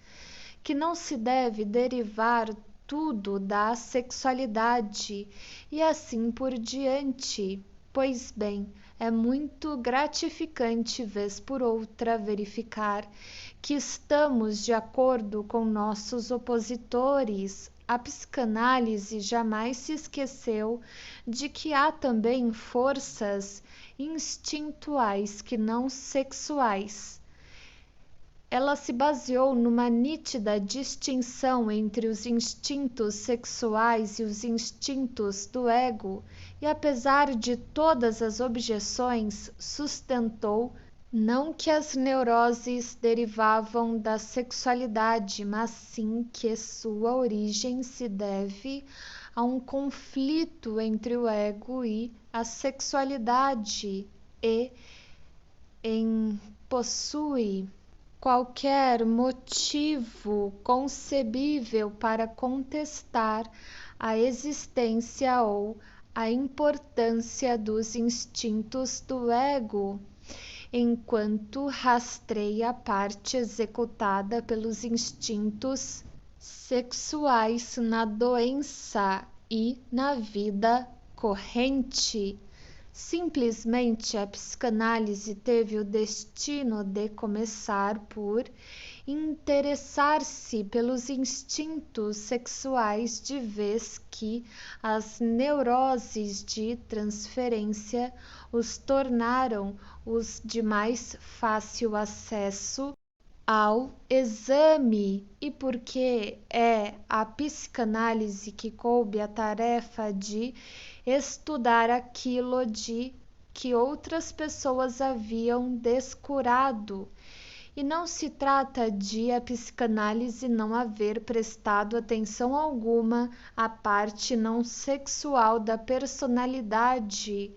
A: que não se deve derivar tudo da sexualidade e assim por diante. Pois bem, é muito gratificante, vez por outra, verificar que estamos de acordo com nossos opositores. A psicanálise jamais se esqueceu de que há também forças instintuais que não sexuais. Ela se baseou numa nítida distinção entre os instintos sexuais e os instintos do ego, e apesar de todas as objeções, sustentou não que as neuroses derivavam da sexualidade, mas sim que sua origem se deve a um conflito entre o ego e a sexualidade, e possui qualquer motivo concebível para contestar a existência ou a importância dos instintos do ego, enquanto rastreia a parte executada pelos instintos sexuais na doença e na vida corrente. Simplesmente a psicanálise teve o destino de começar por interessar-se pelos instintos sexuais, de vez que as neuroses de transferência os tornaram os de mais fácil acesso ao exame, e porque é a psicanálise que coube a tarefa de estudar aquilo de que outras pessoas haviam descurado. E não se trata de a psicanálise não haver prestado atenção alguma à parte não sexual da personalidade.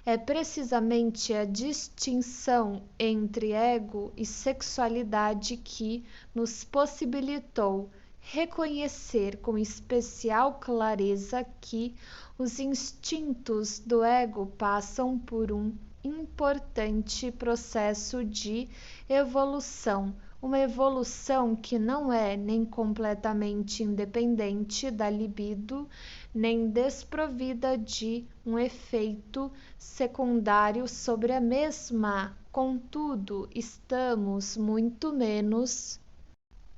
A: É precisamente a distinção entre ego e sexualidade que nos possibilitou reconhecer com especial clareza que os instintos do ego passam por um importante processo de evolução, uma evolução que não é nem completamente independente da libido, nem desprovida de um efeito secundário sobre a mesma. Contudo, estamos muito menos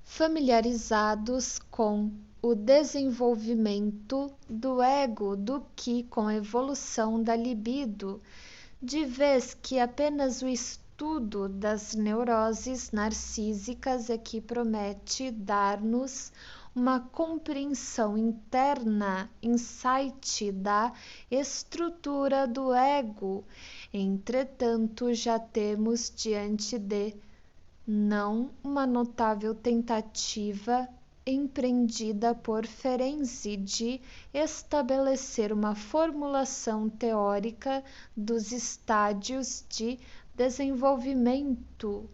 A: familiarizados com o desenvolvimento do ego do que com a evolução da libido, de vez que apenas o estudo das neuroses narcísicas é que promete dar-nos uma compreensão interna, insight da estrutura do ego. Entretanto, já temos diante de não uma notável tentativa empreendida por Ferenczi de estabelecer uma formulação teórica dos estádios de desenvolvimento.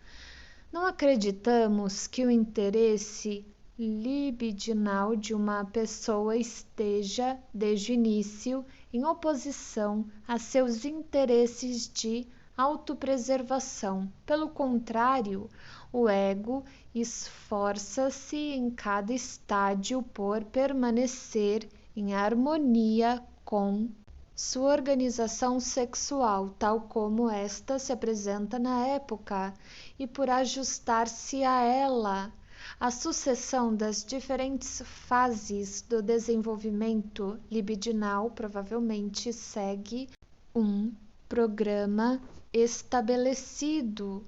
A: Não acreditamos que o interesse libidinal de uma pessoa esteja, desde o início, em oposição a seus interesses de autopreservação. Pelo contrário, o ego esforça-se em cada estádio por permanecer em harmonia com sua organização sexual, tal como esta se apresenta na época, e por ajustar-se a ela. A sucessão das diferentes fases do desenvolvimento libidinal provavelmente segue um programa estabelecido.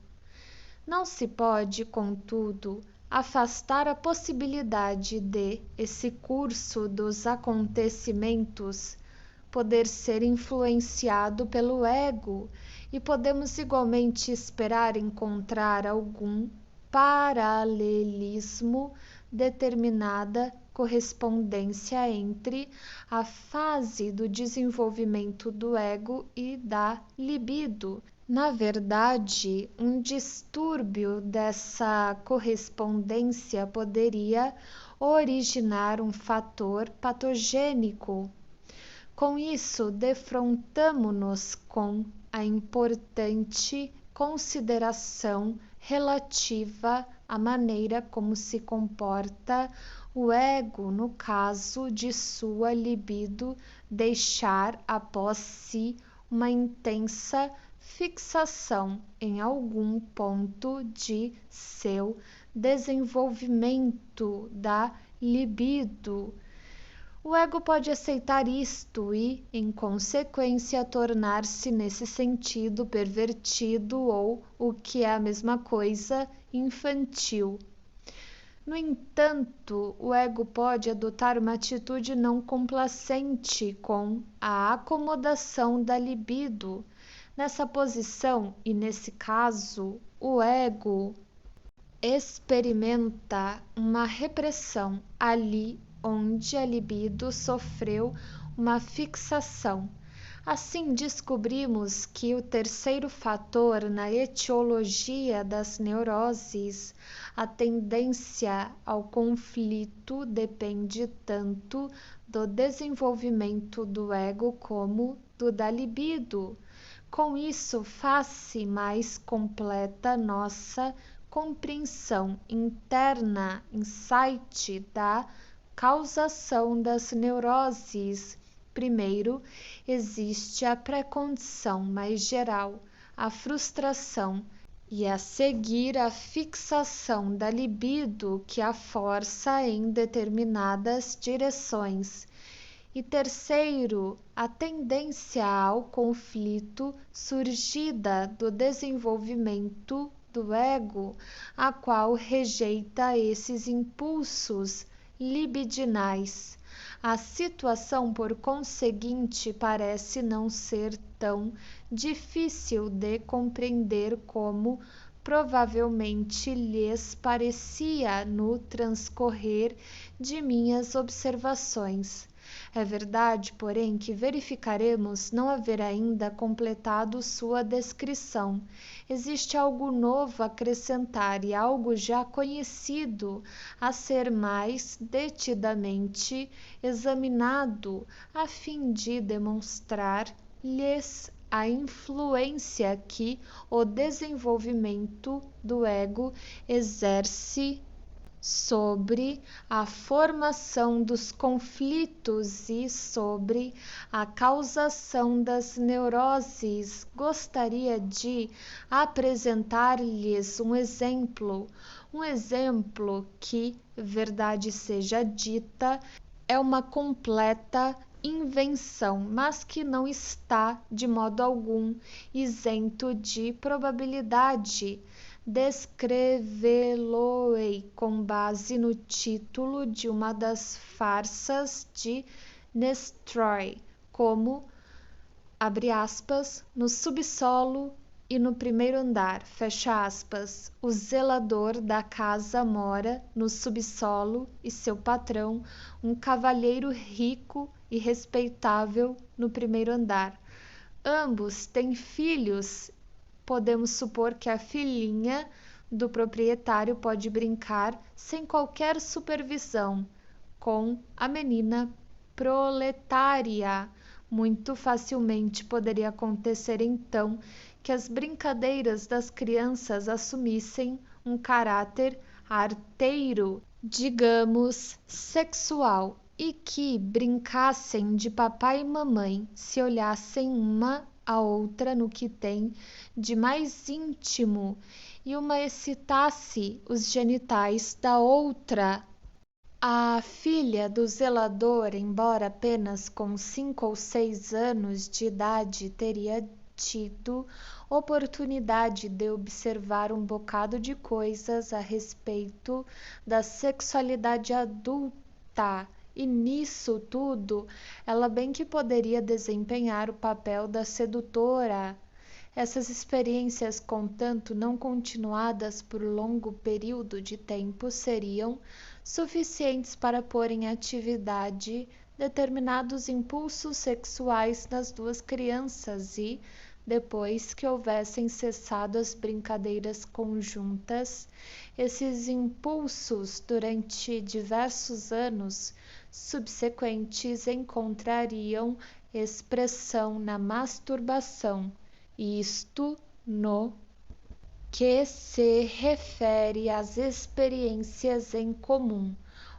A: Não se pode, contudo, afastar a possibilidade de esse curso dos acontecimentos poder ser influenciado pelo ego, e podemos igualmente esperar encontrar algum paralelismo, determinada correspondência entre a fase do desenvolvimento do ego e da libido. Na verdade, um distúrbio dessa correspondência poderia originar um fator patogênico. Com isso, defrontamo-nos com a importante consideração relativa à maneira como se comporta o ego no caso de sua libido deixar após si uma intensa fixação em algum ponto de seu desenvolvimento da libido. O ego pode aceitar isto e, em consequência, tornar-se nesse sentido pervertido ou, o que é a mesma coisa, infantil. No entanto, o ego pode adotar uma atitude não complacente com a acomodação da libido. Nessa posição e nesse caso, o ego experimenta uma repressão ali onde a libido sofreu uma fixação. Assim, descobrimos que o terceiro fator na etiologia das neuroses, a tendência ao conflito, depende tanto do desenvolvimento do ego como do da libido. Com isso, faz-se mais completa nossa compreensão interna, insight da causação das neuroses. Primeiro, existe a pré-condição mais geral, a frustração, e a seguir a fixação da libido que a força em determinadas direções. E terceiro, a tendência ao conflito surgida do desenvolvimento do ego, a qual rejeita esses impulsos libidinais. A situação, por conseguinte, parece não ser tão difícil de compreender como provavelmente lhes parecia no transcorrer de minhas observações. É verdade, porém, que verificaremos não haver ainda completado sua descrição. Existe algo novo a acrescentar e algo já conhecido a ser mais detidamente examinado, a fim de demonstrar-lhes a influência que o desenvolvimento do ego exerce sobre a formação dos conflitos e sobre a causação das neuroses. Gostaria de apresentar-lhes um exemplo que, verdade seja dita, é uma completa invenção, mas que não está de modo algum isento de probabilidade. Descrevê-lo-ei com base no título de uma das farsas de Nestroy, como, abre aspas, no subsolo e no primeiro andar, fecha aspas. O zelador da casa mora no subsolo e seu patrão, um cavalheiro rico e respeitável, no primeiro andar. Ambos têm filhos. Podemos supor que a filhinha do proprietário pode brincar sem qualquer supervisão com a menina proletária. Muito facilmente poderia acontecer então que as brincadeiras das crianças assumissem um caráter arteiro, digamos, sexual, e que brincassem de papai e mamãe, se olhassem uma a outra no que tem de mais íntimo e uma excitasse os genitais da outra. A filha do zelador, embora apenas com 5 ou 6 anos de idade, teria tido oportunidade de observar um bocado de coisas a respeito da sexualidade adulta, e nisso tudo ela bem que poderia desempenhar o papel da sedutora. Essas experiências, contanto não continuadas por longo período de tempo, seriam suficientes para pôr em atividade determinados impulsos sexuais nas duas crianças e, depois que houvessem cessado as brincadeiras conjuntas, esses impulsos, durante diversos anos subsequentes, encontrariam expressão na masturbação, isto no que se refere às experiências em comum.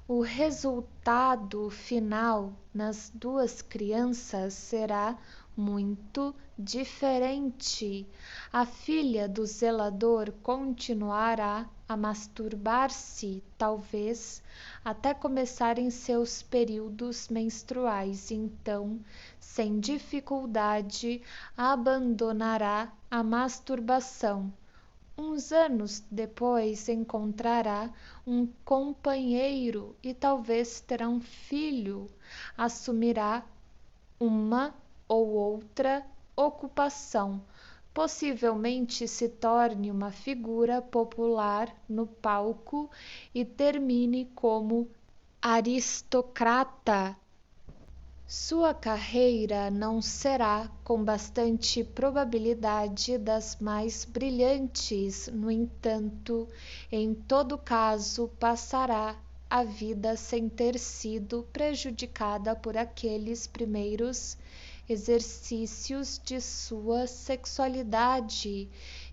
A: O resultado final nas duas crianças será muito diferente. A filha do zelador continuará a masturbar-se, talvez, até começarem seus períodos menstruais, então, sem dificuldade, abandonará a masturbação. Uns anos depois encontrará um companheiro e talvez terá um filho, assumirá uma ou outra ocupação, possivelmente se torne uma figura popular no palco e termine como aristocrata. Sua carreira não será, com bastante probabilidade, das mais brilhantes. No entanto, em todo caso, passará a vida sem ter sido prejudicada por aqueles primeiros exercícios de sua sexualidade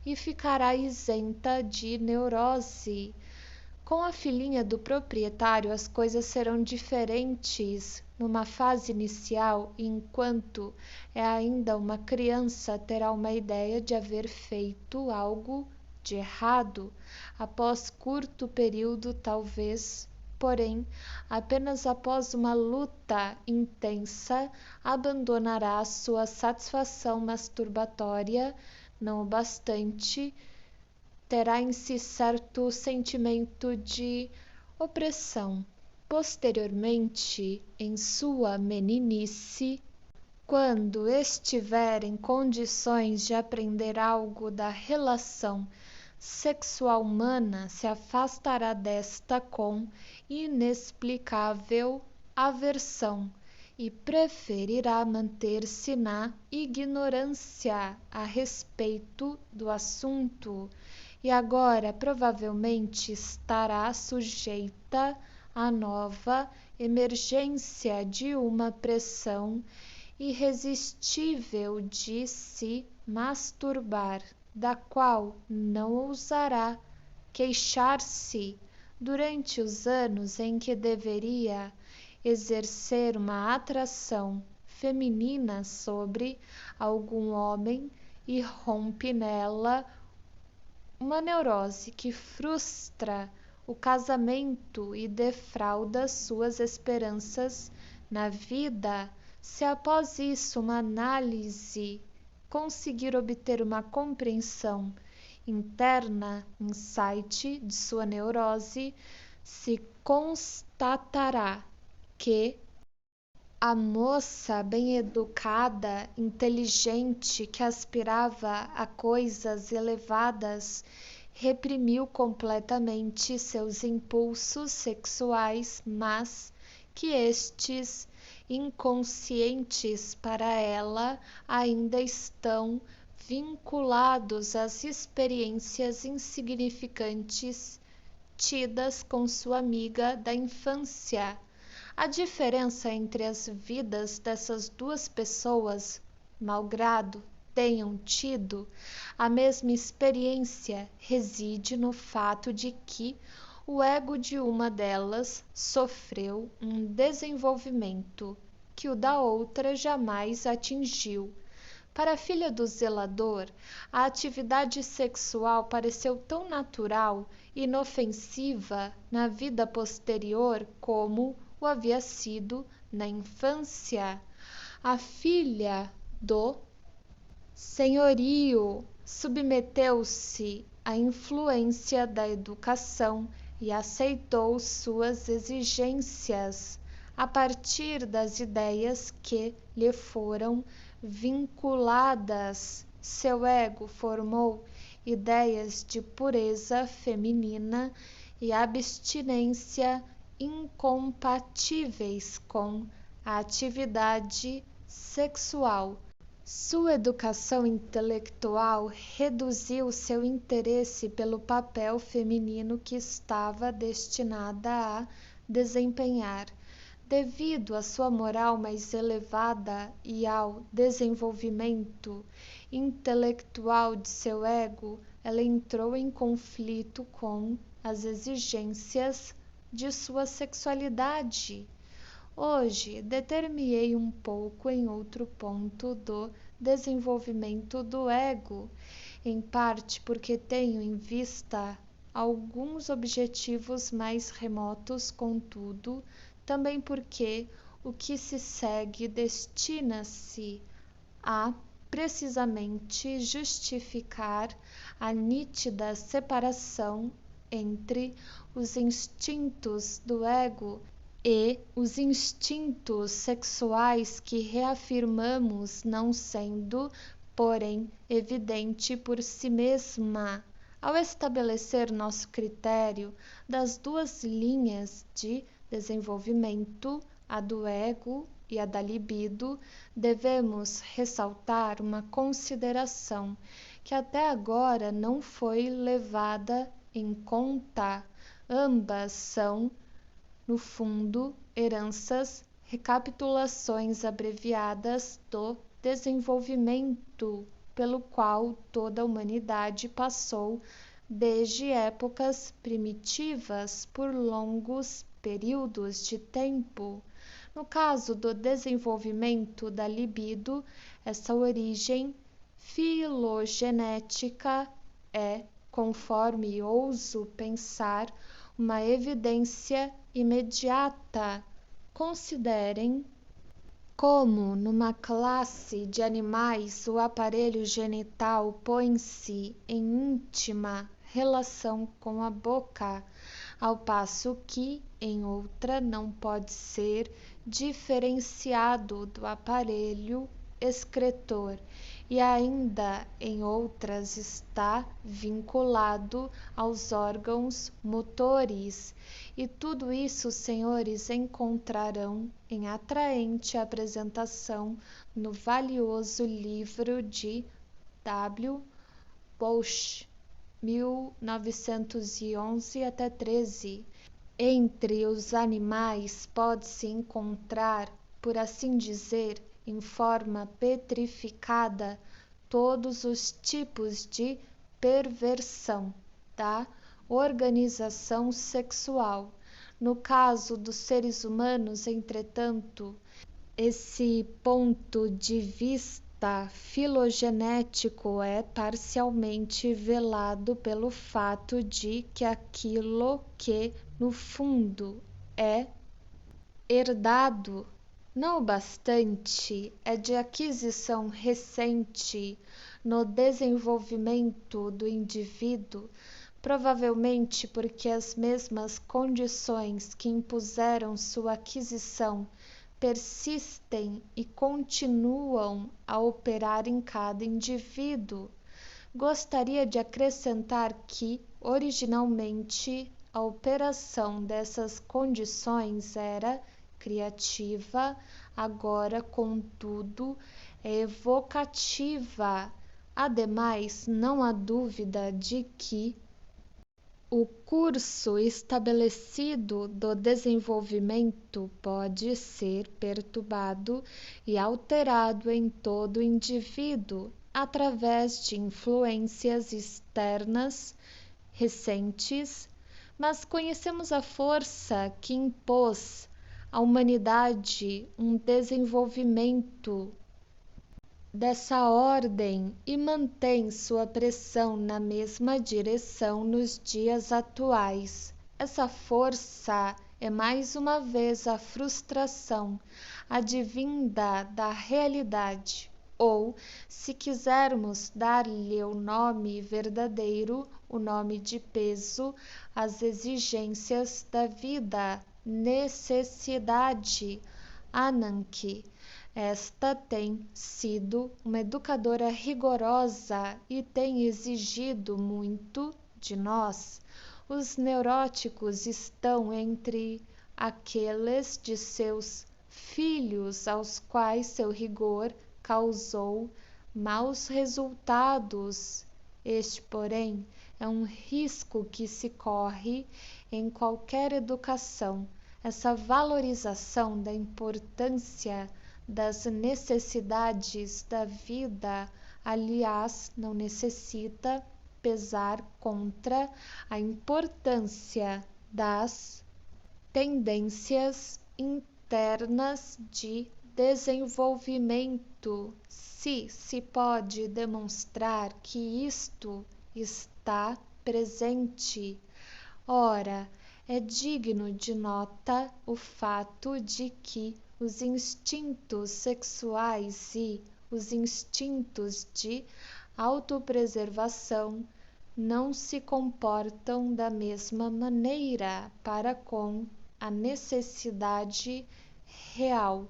A: e ficará isenta de neurose. Com a filhinha do proprietário, as coisas serão diferentes. Numa fase inicial, enquanto é ainda uma criança, terá uma ideia de haver feito algo de errado. Após curto período, talvez, porém, apenas após uma luta intensa, abandonará sua satisfação masturbatória, não o bastante, terá em si certo sentimento de opressão. Posteriormente, em sua meninice, quando estiver em condições de aprender algo da relação sexual humana, se afastará desta com inexplicável aversão e preferirá manter-se na ignorância a respeito do assunto, e agora provavelmente estará sujeita à nova emergência de uma pressão irresistível de se masturbar, da qual não ousará queixar-se durante os anos em que deveria exercer uma atração feminina sobre algum homem, e rompe nela uma neurose que frustra o casamento e defrauda suas esperanças na vida. Se após isso uma análise conseguir obter uma compreensão interna, insight de sua neurose, se constatará que a moça bem-educada, inteligente, que aspirava a coisas elevadas, reprimiu completamente seus impulsos sexuais, mas que estes, inconscientes para ela, ainda estão vinculados às experiências insignificantes tidas com sua amiga da infância. A diferença entre as vidas dessas duas pessoas, malgrado tenham tido a mesma experiência, reside no fato de que o ego de uma delas sofreu um desenvolvimento que o da outra jamais atingiu. Para a filha do zelador, a atividade sexual pareceu tão natural e inofensiva na vida posterior como o havia sido na infância. A filha do senhorio submeteu-se à influência da educação e aceitou suas exigências a partir das ideias que lhe foram vinculadas. Seu ego formou ideias de pureza feminina e abstinência incompatíveis com a atividade sexual. Sua educação intelectual reduziu seu interesse pelo papel feminino que estava destinada a desempenhar. Devido à sua moral mais elevada e ao desenvolvimento intelectual de seu ego, ela entrou em conflito com as exigências de sua sexualidade. Hoje, deter-me-ei um pouco em outro ponto do desenvolvimento do ego, em parte porque tenho em vista alguns objetivos mais remotos, contudo, também porque o que se segue destina-se a precisamente justificar a nítida separação entre os instintos do ego e os instintos sexuais que reafirmamos, não sendo, porém, evidente por si mesma. Ao estabelecer nosso critério das duas linhas de desenvolvimento, a do ego e a da libido, devemos ressaltar uma consideração que até agora não foi levada em conta. Ambas são, no fundo, heranças, recapitulações abreviadas do desenvolvimento pelo qual toda a humanidade passou desde épocas primitivas por longos períodos de tempo. No caso do desenvolvimento da libido, essa origem filogenética é, conforme ouso pensar, uma evidência imediata. Considerem como, numa classe de animais, o aparelho genital põe-se em íntima relação com a boca, ao passo que, em outra, não pode ser diferenciado do aparelho excretor, e ainda em outras está vinculado aos órgãos motores. E tudo isso, senhores, encontrarão em atraente apresentação no valioso livro de W. Bosch, 1911 até 13. Entre os animais pode-se encontrar, por assim dizer, em forma petrificada, todos os tipos de perversão da organização sexual. No caso dos seres humanos, entretanto, esse ponto de vista filogenético é parcialmente velado pelo fato de que aquilo que, no fundo, é herdado, não o bastante, é de aquisição recente no desenvolvimento do indivíduo, provavelmente porque as mesmas condições que impuseram sua aquisição persistem e continuam a operar em cada indivíduo. Gostaria de acrescentar que, originalmente, a operação dessas condições era criativa, agora, contudo, é evocativa. Ademais, não há dúvida de que o curso estabelecido do desenvolvimento pode ser perturbado e alterado em todo indivíduo através de influências externas recentes, mas conhecemos a força que impôs à humanidade um desenvolvimento dessa ordem e mantém sua pressão na mesma direção nos dias atuais. Essa força é mais uma vez a frustração advinda da realidade, ou, se quisermos dar-lhe o nome verdadeiro, o nome de peso, as exigências da vida, necessidade, Ananke. Esta tem sido uma educadora rigorosa e tem exigido muito de nós. Os neuróticos estão entre aqueles de seus filhos aos quais seu rigor causou maus resultados. Este, porém, é um risco que se corre em qualquer educação. Essa valorização da importância das necessidades da vida, aliás, não necessita pesar contra a importância das tendências internas de desenvolvimento, se pode demonstrar que isto está presente. Ora, é digno de nota o fato de que os instintos sexuais e os instintos de autopreservação não se comportam da mesma maneira para com a necessidade real.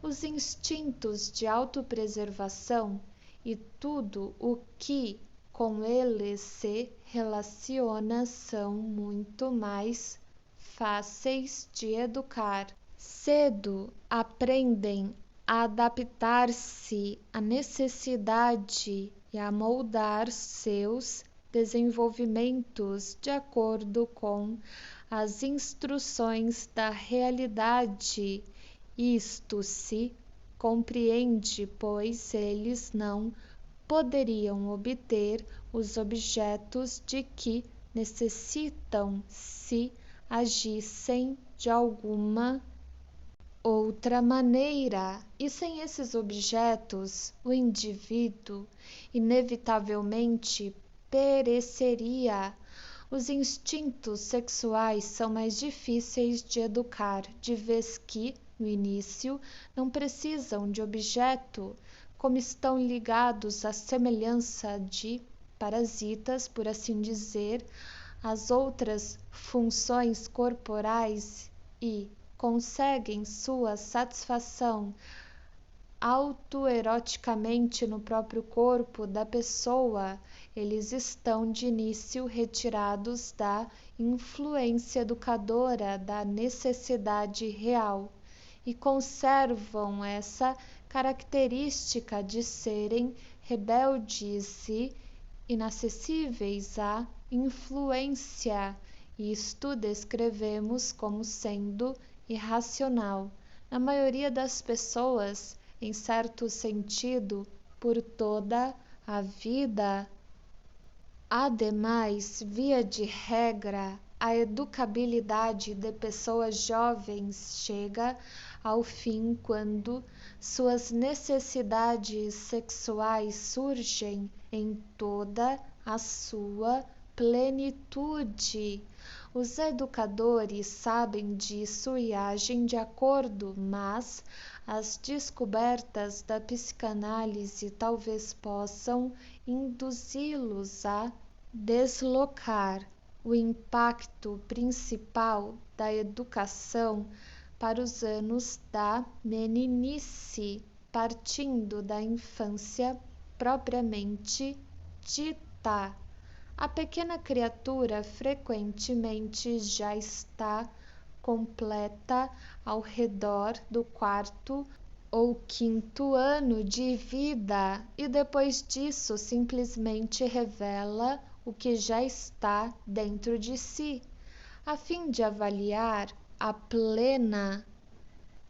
A: Os instintos de autopreservação e tudo o que com eles se relaciona são muito mais fáceis de educar. Cedo aprendem a adaptar-se à necessidade e a moldar seus desenvolvimentos de acordo com as instruções da realidade. Isto se compreende, pois eles não poderiam obter os objetos de que necessitam se agissem de alguma outra maneira, e sem esses objetos o indivíduo inevitavelmente pereceria. Os instintos sexuais são mais difíceis de educar, de vez que, no início, não precisam de objeto, como estão ligados à semelhança de parasitas, por assim dizer, às outras funções corporais e conseguem sua satisfação autoeroticamente no próprio corpo da pessoa, eles estão de início retirados da influência educadora da necessidade real e conservam essa característica de serem rebeldes e inacessíveis à influência. Isto descrevemos como sendo irracional. Na maioria das pessoas, em certo sentido, por toda a vida. Ademais, via de regra, a educabilidade de pessoas jovens chega ao fim quando suas necessidades sexuais surgem em toda a sua plenitude. Os educadores sabem disso e agem de acordo, mas as descobertas da psicanálise talvez possam induzi-los a deslocar o impacto principal da educação para os anos da meninice, partindo da infância propriamente dita. A pequena criatura frequentemente já está completa ao redor do quarto ou quinto ano de vida e depois disso simplesmente revela o que já está dentro de si, a fim de avaliar a plena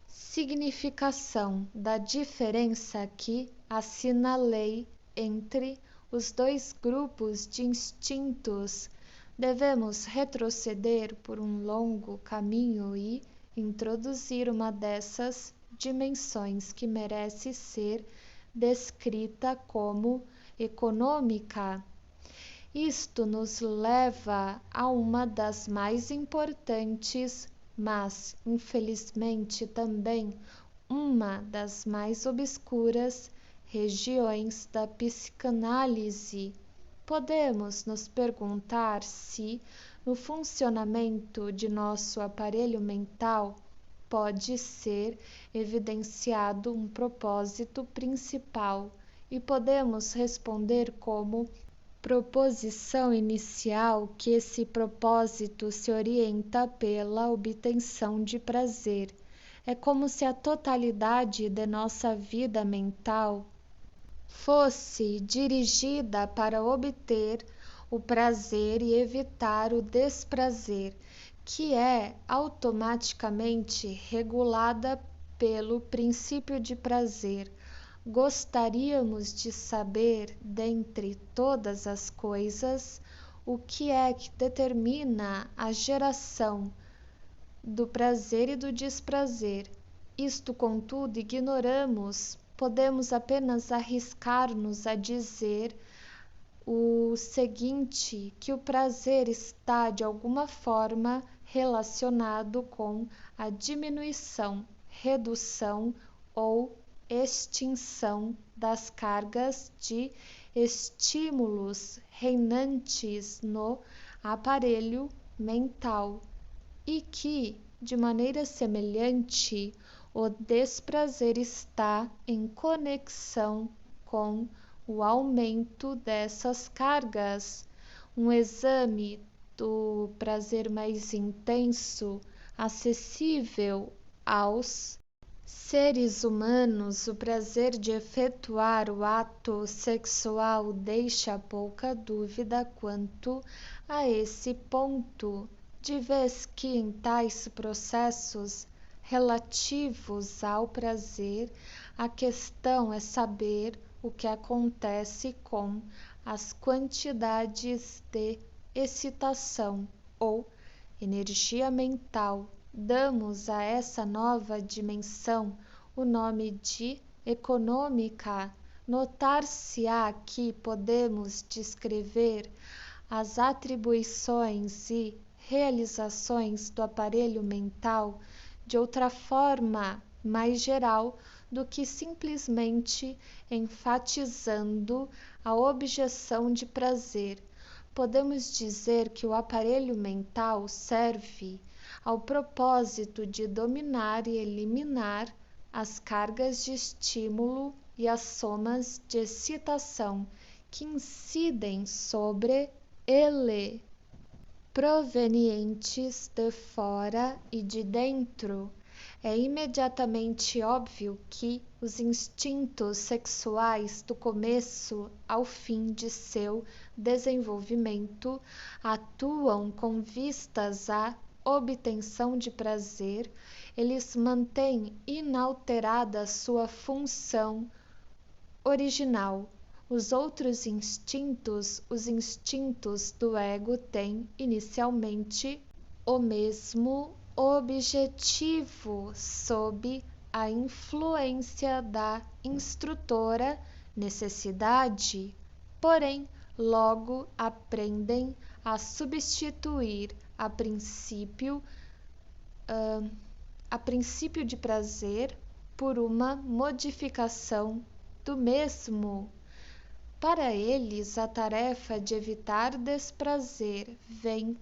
A: significação da diferença que assinalei entre os dois grupos de instintos. Devemos retroceder por um longo caminho e introduzir uma dessas dimensões que merece ser descrita como econômica. Isto nos leva a uma das mais importantes, mas infelizmente também uma das mais obscuras regiões da psicanálise. Podemos nos perguntar se, no funcionamento de nosso aparelho mental, pode ser evidenciado um propósito principal, e podemos responder como proposição inicial que esse propósito se orienta pela obtenção de prazer. É como se a totalidade de nossa vida mental fosse dirigida para obter o prazer e evitar o desprazer, que é automaticamente regulada pelo princípio de prazer. Gostaríamos de saber, dentre todas as coisas, o que é que determina a geração do prazer e do desprazer. Isto, contudo, ignoramos. Podemos apenas arriscar-nos a dizer o seguinte, que o prazer está de alguma forma relacionado com a diminuição, redução ou extinção das cargas de estímulos reinantes no aparelho mental e que, de maneira semelhante, o desprazer está em conexão com o aumento dessas cargas. Um exame do prazer mais intenso, acessível aos seres humanos, o prazer de efetuar o ato sexual deixa pouca dúvida quanto a esse ponto, de vez que em tais processos relativos ao prazer, a questão é saber o que acontece com as quantidades de excitação ou energia mental. Damos a essa nova dimensão o nome de econômica. Notar-se-á que podemos descrever as atribuições e realizações do aparelho mental de outra forma mais geral do que simplesmente enfatizando a objeção de prazer. Podemos dizer que o aparelho mental serve ao propósito de dominar e eliminar as cargas de estímulo e as somas de excitação que incidem sobre ele, provenientes de fora e de dentro. É imediatamente óbvio que os instintos sexuais, do começo ao fim de seu desenvolvimento, atuam com vistas à obtenção de prazer. Eles mantêm inalterada sua função original. Os outros instintos, os instintos do ego, têm inicialmente o mesmo objetivo, sob a influência da instrutora necessidade, porém logo aprendem a substituir a princípio de prazer por uma modificação do mesmo. Para eles, a tarefa de evitar desprazer vem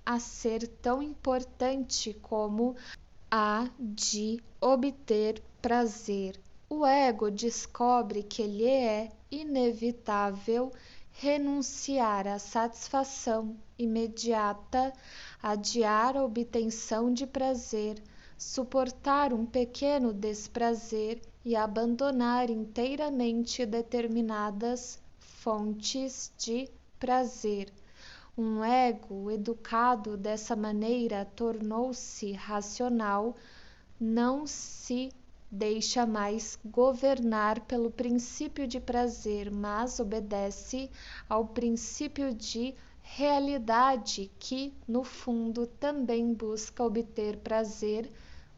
A: a ser tão importante como a de obter prazer. O ego descobre que lhe é inevitável renunciar à satisfação imediata, adiar a obtenção de prazer, suportar um pequeno desprazer e abandonar inteiramente determinadas fontes de prazer. Um ego educado dessa maneira tornou-se racional, não se deixa mais governar pelo princípio de prazer, mas obedece ao princípio de realidade, que, no fundo, também busca obter prazer,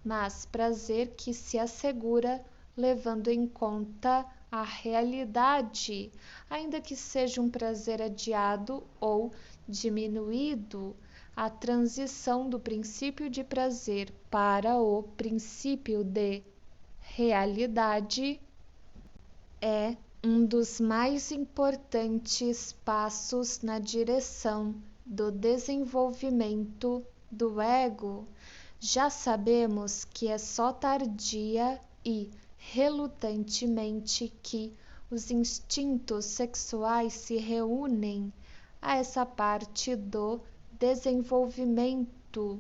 A: mas prazer que se assegura levando em conta a realidade, ainda que seja um prazer adiado ou diminuído. A transição do princípio de prazer para o princípio de realidade é um dos mais importantes passos na direção do desenvolvimento do ego. Já sabemos que é só tardia e relutantemente que os instintos sexuais se reúnem a essa parte do desenvolvimento,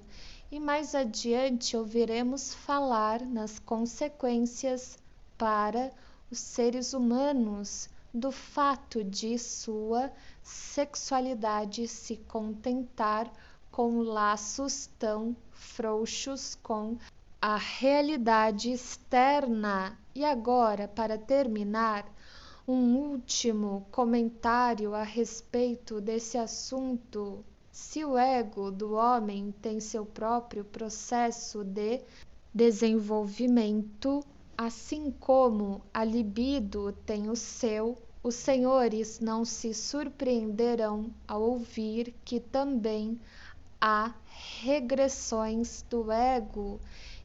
A: e mais adiante ouviremos falar nas consequências para os seres humanos do fato de sua sexualidade se contentar com laços tão frouxos com a realidade externa. E agora, para terminar, um último comentário a respeito desse assunto. Se o ego do homem tem seu próprio processo de desenvolvimento, assim como a libido tem o seu, os senhores não se surpreenderão ao ouvir que também há regressões do ego,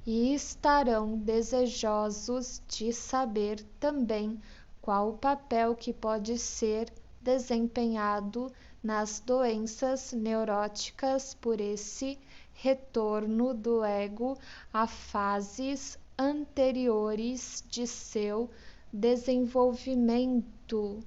A: e estarão desejosos de saber também qual o papel que pode ser desempenhado nas doenças neuróticas por esse retorno do ego a fases anteriores de seu desenvolvimento.